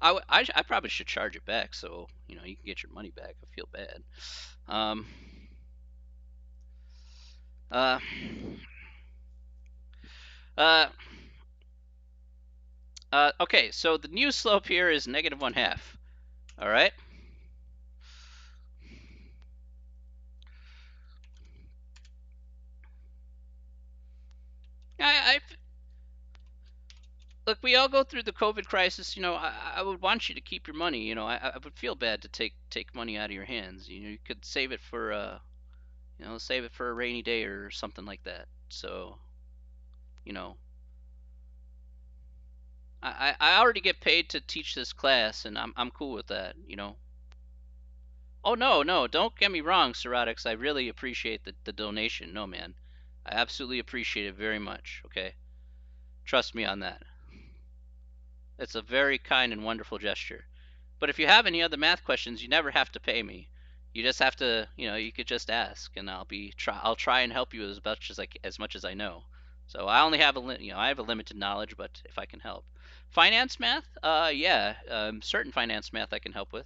I probably should charge it back so you can get your money back. I feel bad. Um, uh, uh, okay, so the new slope here is -1/2. All right. I look. We all go through the COVID crisis. I would want you to keep your money. I would feel bad to take money out of your hands. You could save it for save it for a rainy day or something like that. So, you know, I already get paid to teach this class, and I'm cool with that. Oh, no, no, don't get me wrong, Serotics. I really appreciate the donation. No, man, I absolutely appreciate it very much. Okay, trust me on that. It's a very kind and wonderful gesture. But if you have any other math questions, you never have to pay me. You just have to, you could just ask, and I'll try and help you as much as I know. So I only have I have a limited knowledge, but if I can help, finance math, yeah, certain finance math I can help with.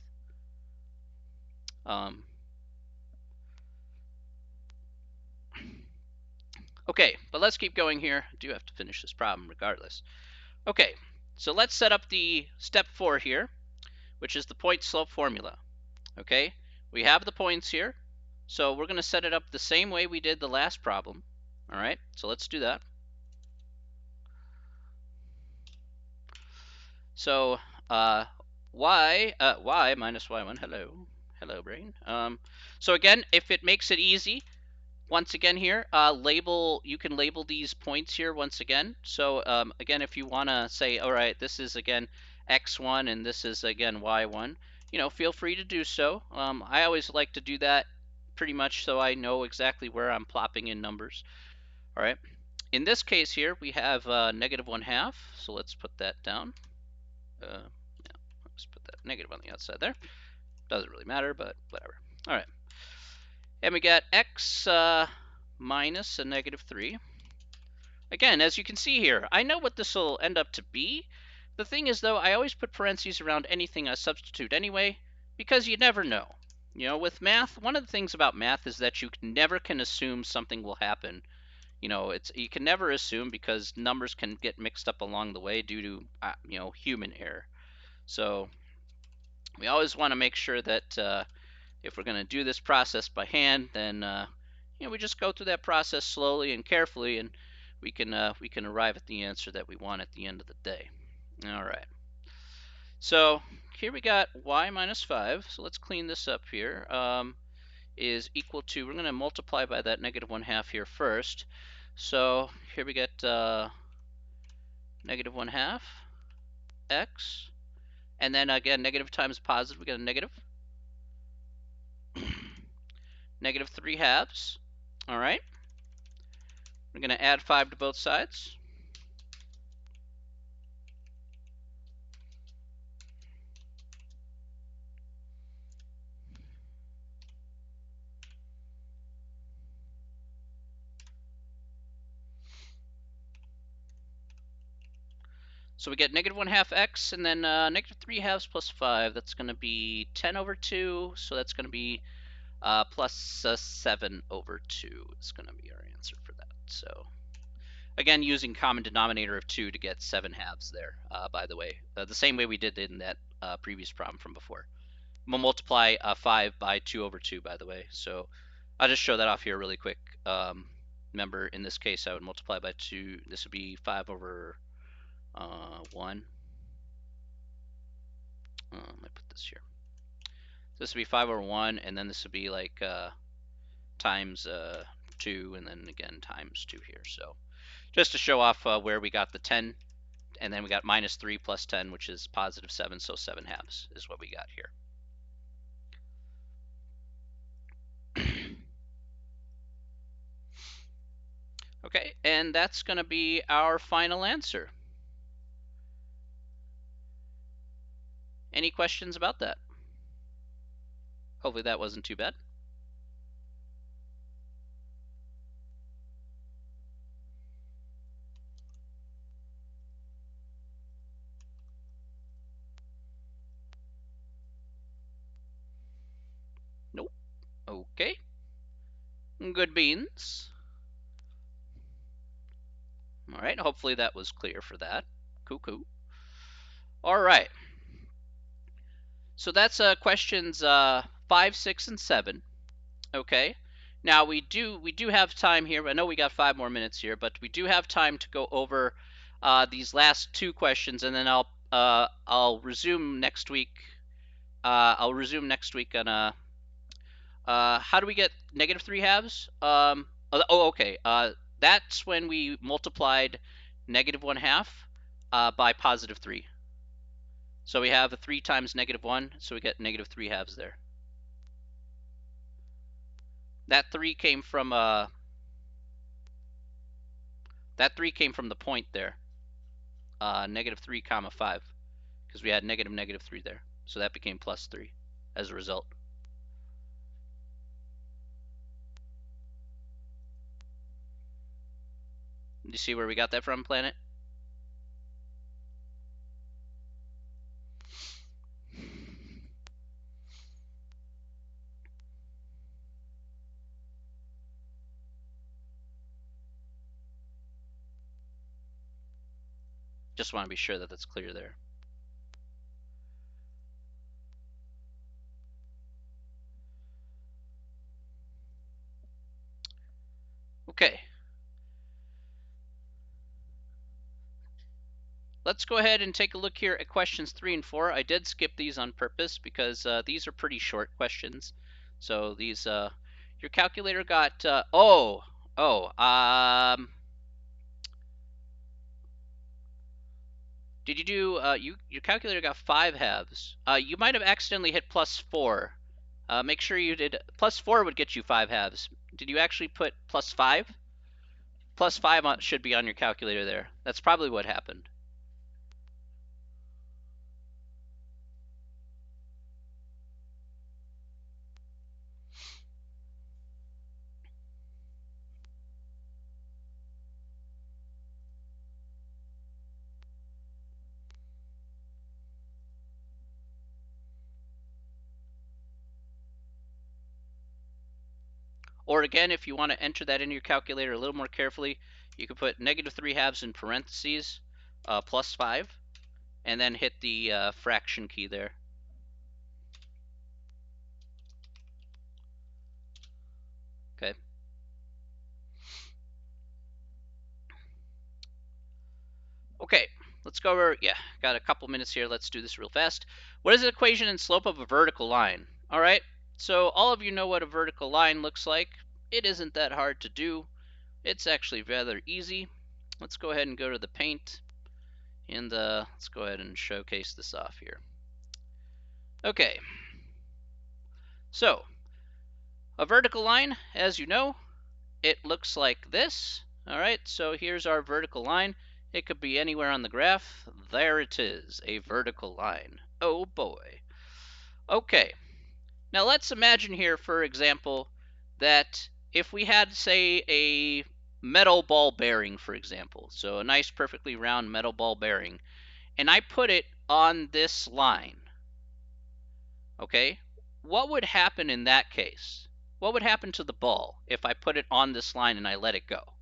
Okay, but let's keep going here. I do have to finish this problem regardless. Okay, so let's set up the step 4 here, which is the point slope formula. Okay, we have the points here, so we're going to set it up the same way we did the last problem. All right, so let's do that. So y minus y1, hello brain. So again, if it makes it easy, once again here, you can label these points here once again. So again, if you want to say, all right, this is again x1 and this is again y1, feel free to do so. I always like to do that pretty much so I know exactly where I'm plopping in numbers. All right. In this case here, we have -1/2. So let's put that down. Yeah, let's put that negative on the outside there. Doesn't really matter, but whatever. All right. And we got x minus a negative 3. Again, as you can see here, I know what this will end up to be. The thing is, though, I always put parentheses around anything I substitute anyway, because you never know. You know, with math, one of the things about math is that you never can assume something will happen. You know, you can never assume because numbers can get mixed up along the way due to human error. So we always want to make sure that if we're going to do this process by hand, then we just go through that process slowly and carefully, and we can arrive at the answer that we want at the end of the day. All right. So here we got y minus 5. So let's clean this up here. Is equal to, we're going to multiply by that negative 1/2 here first. So here we get negative 1/2 x, and then again negative times positive, we get a negative. Negative 3/2. All right. We're going to add 5 to both sides. So we get negative 1/2 x, and then negative 3/2 plus 5. That's going to be 10 over 2. So that's going to be plus 7 over 2. It's going to be our answer for that. So again, using common denominator of 2 to get 7/2 there, by the way. The same way we did in that previous problem from before. We'll multiply 5 by 2 over 2, by the way. So I'll just show that off here really quick. Remember, in this case, I would multiply by 2. This would be 5 over 1. Let me put this here. So this would be 5 over 1, and then this would be like times 2, and then again times 2 here. So just to show off where we got the 10, and then we got minus 3 plus 10, which is positive 7, so 7/2 is what we got here. Okay, and that's going to be our final answer. Any questions about that? Hopefully that wasn't too bad. Nope. Okay. Good beans. All right, hopefully that was clear for that. Cuckoo. All right. So that's questions 5, 6, and 7. Okay. Now we do have time here. I know we got 5 more minutes here, but we do have time to go over these last 2 questions, and then I'll resume next week. I'll resume next week on how do we get negative 3/2? Okay. That's when we multiplied negative 1/2 by positive 3. So we have a 3 times negative 1, so we get negative 3/2 there. That 3 came from the point there, negative 3 comma 5, because we had negative 3 there. So that became plus 3 as a result. Do you see where we got that from, Planet? Just want to be sure that that's clear there. Okay. Let's go ahead and take a look here at questions 3 and 4. I did skip these on purpose because these are pretty short questions. So these, your calculator got, did you do, your calculator got 5/2. You might have accidentally hit plus 4. Make sure you did, plus 4 would get you 5/2. Did you actually put plus 5? Plus 5 should be on your calculator there. That's probably what happened. Or again, if you want to enter that into your calculator a little more carefully, you could put -3/2 in parentheses, plus 5, and then hit the fraction key there. Okay. Okay, let's go over, yeah, got a couple minutes here. Let's do this real fast. What is the equation and slope of a vertical line? All right, so all of you know what a vertical line looks like. It isn't that hard to do. It's actually rather easy. Let's go ahead and go to the paint, and let's go ahead and showcase this off here. Okay, so a vertical line, as you know, it looks like this. All right, so here's our vertical line. It could be anywhere on the graph. There it is, a vertical line. Oh boy. Okay, now let's imagine here, for example, that if we had, say, a metal ball bearing, for example, so a nice perfectly round metal ball bearing, and I put it on this line, okay, what would happen in that case? What would happen to the ball if I put it on this line and I let it go?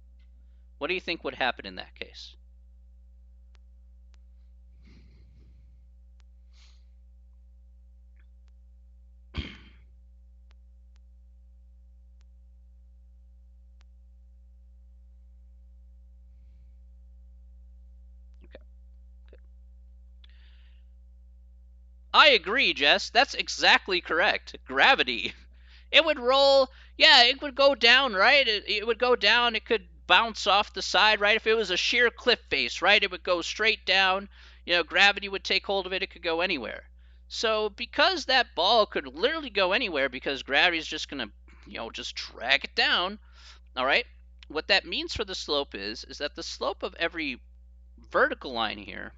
What do you think would happen in that case? Okay. I agree, Jess. That's exactly correct. Gravity. It would roll. Yeah, it would go down, right? It would go down. It could bounce off the side, right? If it was a sheer cliff face, right? It would go straight down. You know, gravity would take hold of it. It could go anywhere. So because that ball could literally go anywhere because gravity is just going to, just drag it down, all right? What that means for the slope is that the slope of every vertical line here,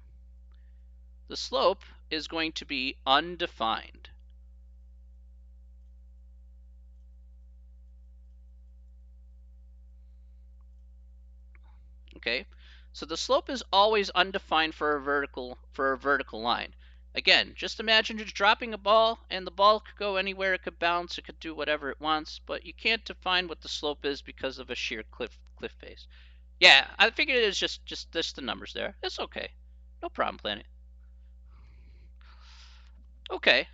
the slope is going to be undefined. Okay, so the slope is always undefined for a vertical line. Again, just imagine just dropping a ball, and the ball could go anywhere. It could bounce. It could do whatever it wants, but you can't define what the slope is because of a sheer cliff face. Yeah, I figured it was just the numbers there. It's okay, no problem, Planet. Okay.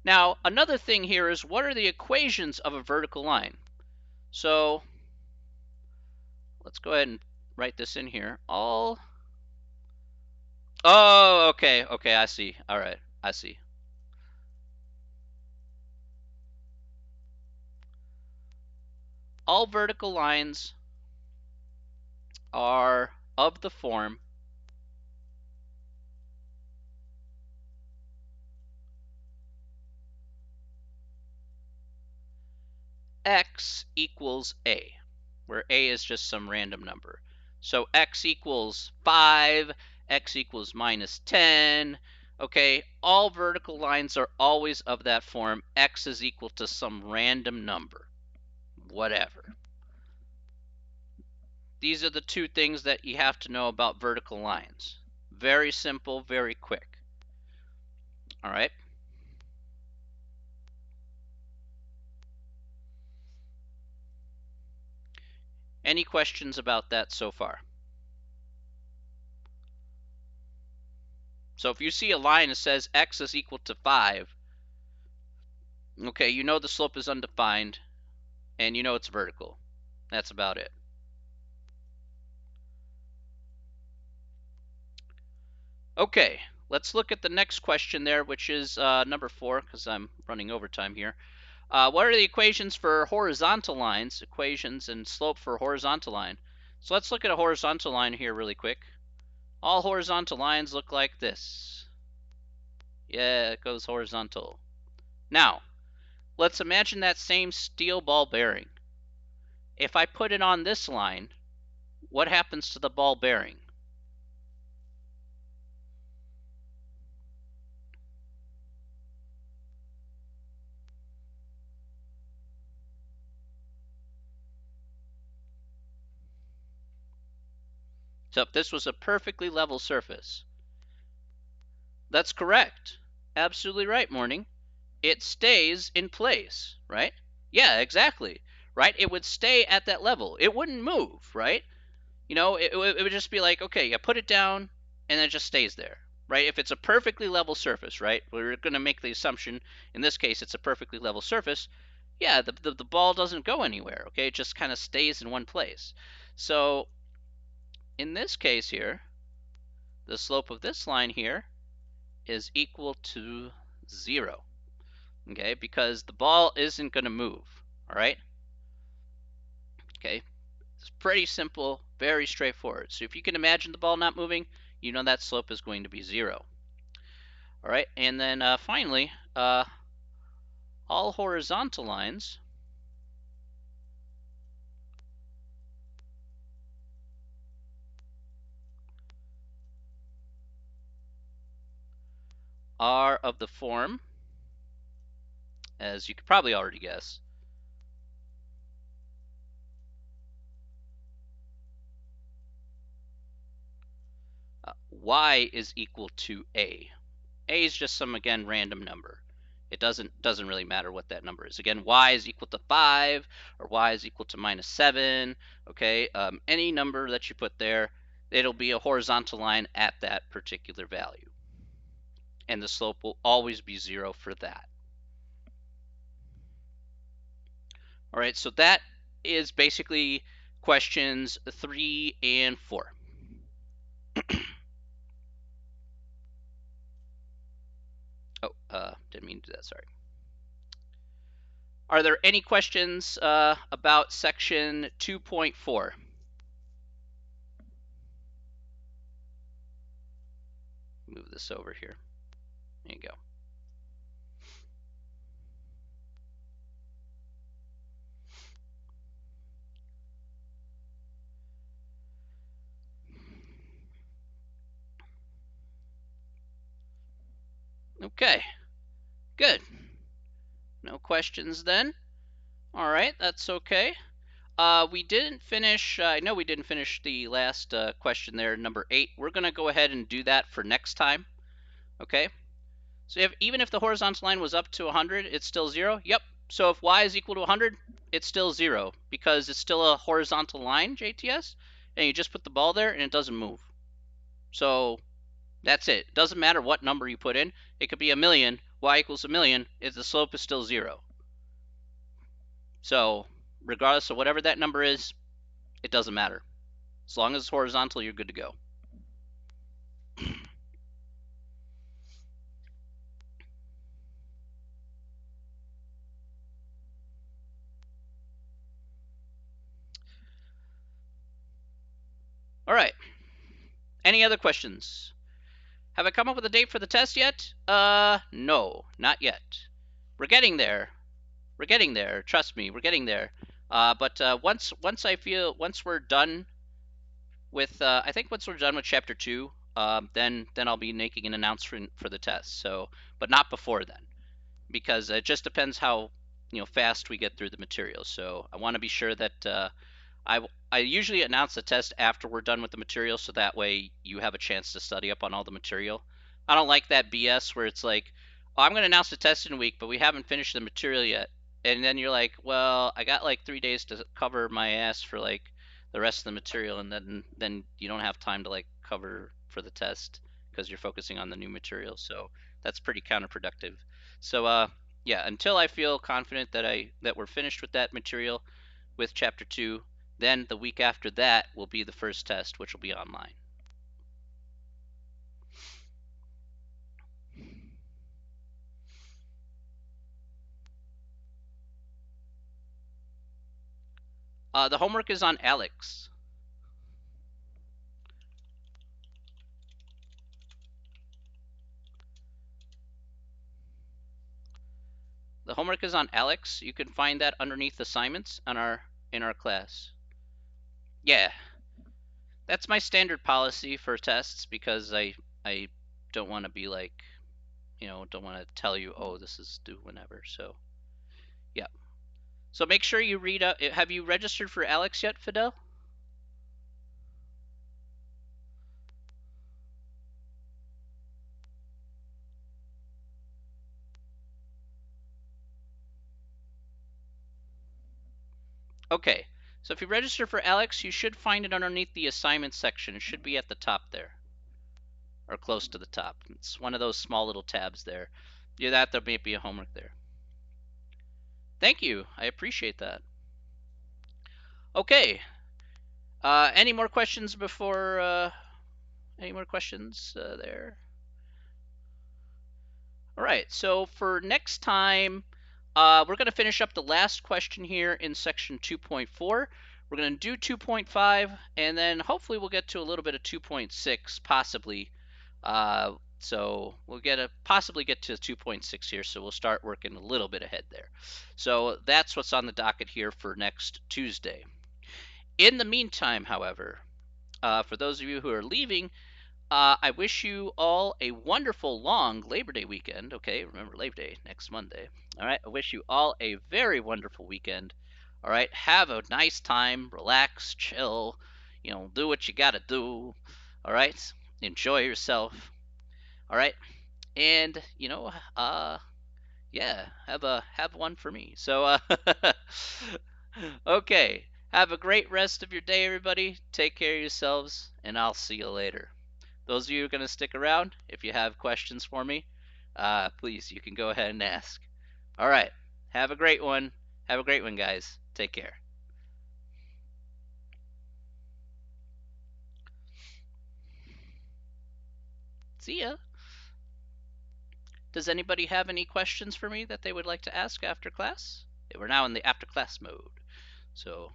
Now, another thing here is, what are the equations of a vertical line? So let's go ahead and write this in here. Oh, okay, I see. All right, I see. All vertical lines are of the form x equals a, where a is just some random number. So x equals 5, x equals -10. Okay, all vertical lines are always of that form. X is equal to some random number, whatever. These are the two things that you have to know about vertical lines. Very simple, very quick. All right. Any questions about that so far? So if you see a line that says x is equal to 5, okay, you know the slope is undefined, and you know it's vertical. That's about it. Okay, let's look at the next question there, which is number 4, because I'm running overtime here. What are the equations for horizontal lines? Equations and slope for a horizontal line. So let's look at a horizontal line here really quick. All horizontal lines look like this. Yeah, it goes horizontal. Now, let's imagine that same steel ball bearing. If I put it on this line, what happens to the ball bearing? So if this was a perfectly level surface, that's correct. Absolutely right, Morning. It stays in place, right? Yeah, exactly. right? It would stay at that level. It wouldn't move, right? It would just be like, okay, you put it down and it just stays there, right? If it's a perfectly level surface, right? We're going to make the assumption, in this case, it's a perfectly level surface. Yeah, the ball doesn't go anywhere, okay? It just kind of stays in one place. So in this case here, the slope of this line here is equal to 0, okay? Because the ball isn't going to move, all right? Okay, it's pretty simple, very straightforward. So if you can imagine the ball not moving, you know that slope is going to be 0. All right, and then finally, all horizontal lines are of the form, as you could probably already guess, y is equal to a. A is just some, again, random number. It doesn't really matter what that number is. Again, y is equal to 5 or y is equal to -7. Okay, any number that you put there, it'll be a horizontal line at that particular value, and the slope will always be 0 for that. All right, so that is basically questions 3 and 4. Didn't mean to do that, sorry. Are there any questions about section 2.4? Move this over here. There you go. Okay, good. No questions then. All right, that's okay. We didn't finish, I know we didn't finish the last question there, number 8. We're going to go ahead and do that for next time. Okay, so even if the horizontal line was up to 100, it's still 0? Yep. So if y is equal to 100, it's still 0 because it's still a horizontal line, JTS, and you just put the ball there and it doesn't move. So that's it. It doesn't matter what number you put in. It could be a million. Y equals a million. If the slope is still 0. So regardless of whatever that number is, it doesn't matter. As long as it's horizontal, you're good to go. All right. Any other questions? Have I come up with a date for the test yet? No, not yet. We're getting there. We're getting there. Trust me, we're getting there. But once we're done with, I think once we're done with chapter 2, then I'll be making an announcement for the test. So, but not before then, because it just depends how fast we get through the material. So I want to be sure that I usually announce the test after we're done with the material, so that way you have a chance to study up on all the material. I don't like that BS where it's like, oh, I'm going to announce the test in a week, but we haven't finished the material yet. And then you're like, well, I got like 3 days to cover my ass for like the rest of the material, and then you don't have time to like cover for the test because you're focusing on the new material. So that's pretty counterproductive. So yeah, until I feel confident that we're finished with that material with chapter 2, then the week after that will be the first test, which will be online. The homework is on Alex. The homework is on Alex. You can find that underneath assignments in our class. Yeah, that's my standard policy for tests because I don't want to be like, don't want to tell you, oh, this is due whenever. So yeah. So make sure you read up. Have you registered for Alex yet, Fidel? Okay, so if you register for Alex, you should find it underneath the assignment section. It should be at the top there, or close to the top. It's one of those small little tabs there. Yeah, there may be a homework there. Thank you. I appreciate that. Okay. Any more questions before? Any more questions there? All right. So for next time, we're going to finish up the last question here in section 2.4. We're going to do 2.5, and then hopefully we'll get to a little bit of 2.6, possibly. So we'll possibly get to 2.6 here. So we'll start working a little bit ahead there. So that's what's on the docket here for next Tuesday. In the meantime, however, for those of you who are leaving, I wish you all a wonderful long Labor Day weekend. Okay, remember Labor Day next Monday. All right, I wish you all a very wonderful weekend. All right, have a nice time, relax, chill, do what you gotta do. All right, enjoy yourself. All right, and yeah, have one for me. So, okay, have a great rest of your day, everybody. Take care of yourselves, and I'll see you later. Those of you who are going to stick around, if you have questions for me, please, you can go ahead and ask. All right. Have a great one. Have a great one, guys. Take care. See ya. Does anybody have any questions for me that they would like to ask after class? We're now in the after class mode. So,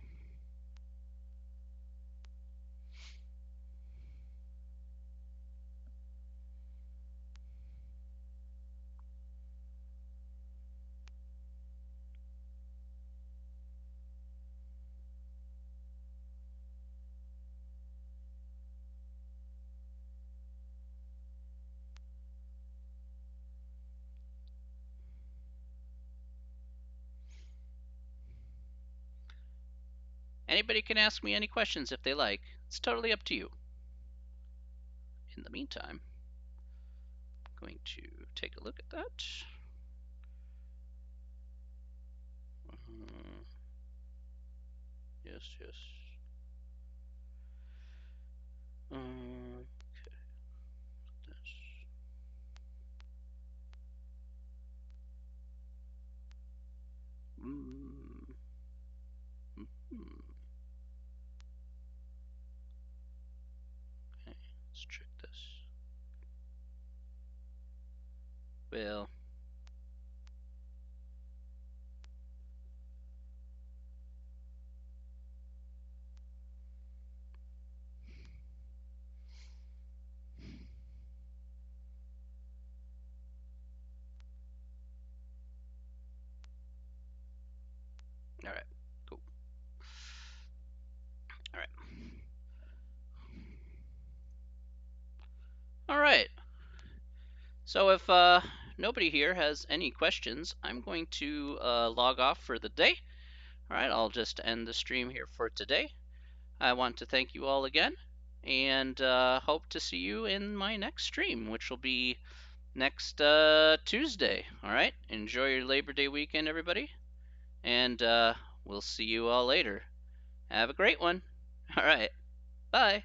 anybody can ask me any questions if they like. It's totally up to you. In the meantime, I'm going to take a look at that. Yes, yes. Okay. This. Mm. Hmm. Okay, let's check this. Well, all right, cool. All right. All right. So if nobody here has any questions, I'm going to log off for the day. All right, I'll just end the stream here for today. I want to thank you all again, and hope to see you in my next stream, which will be next Tuesday. All right, enjoy your Labor Day weekend, everybody, and we'll see you all later. Have a great one. All right, bye.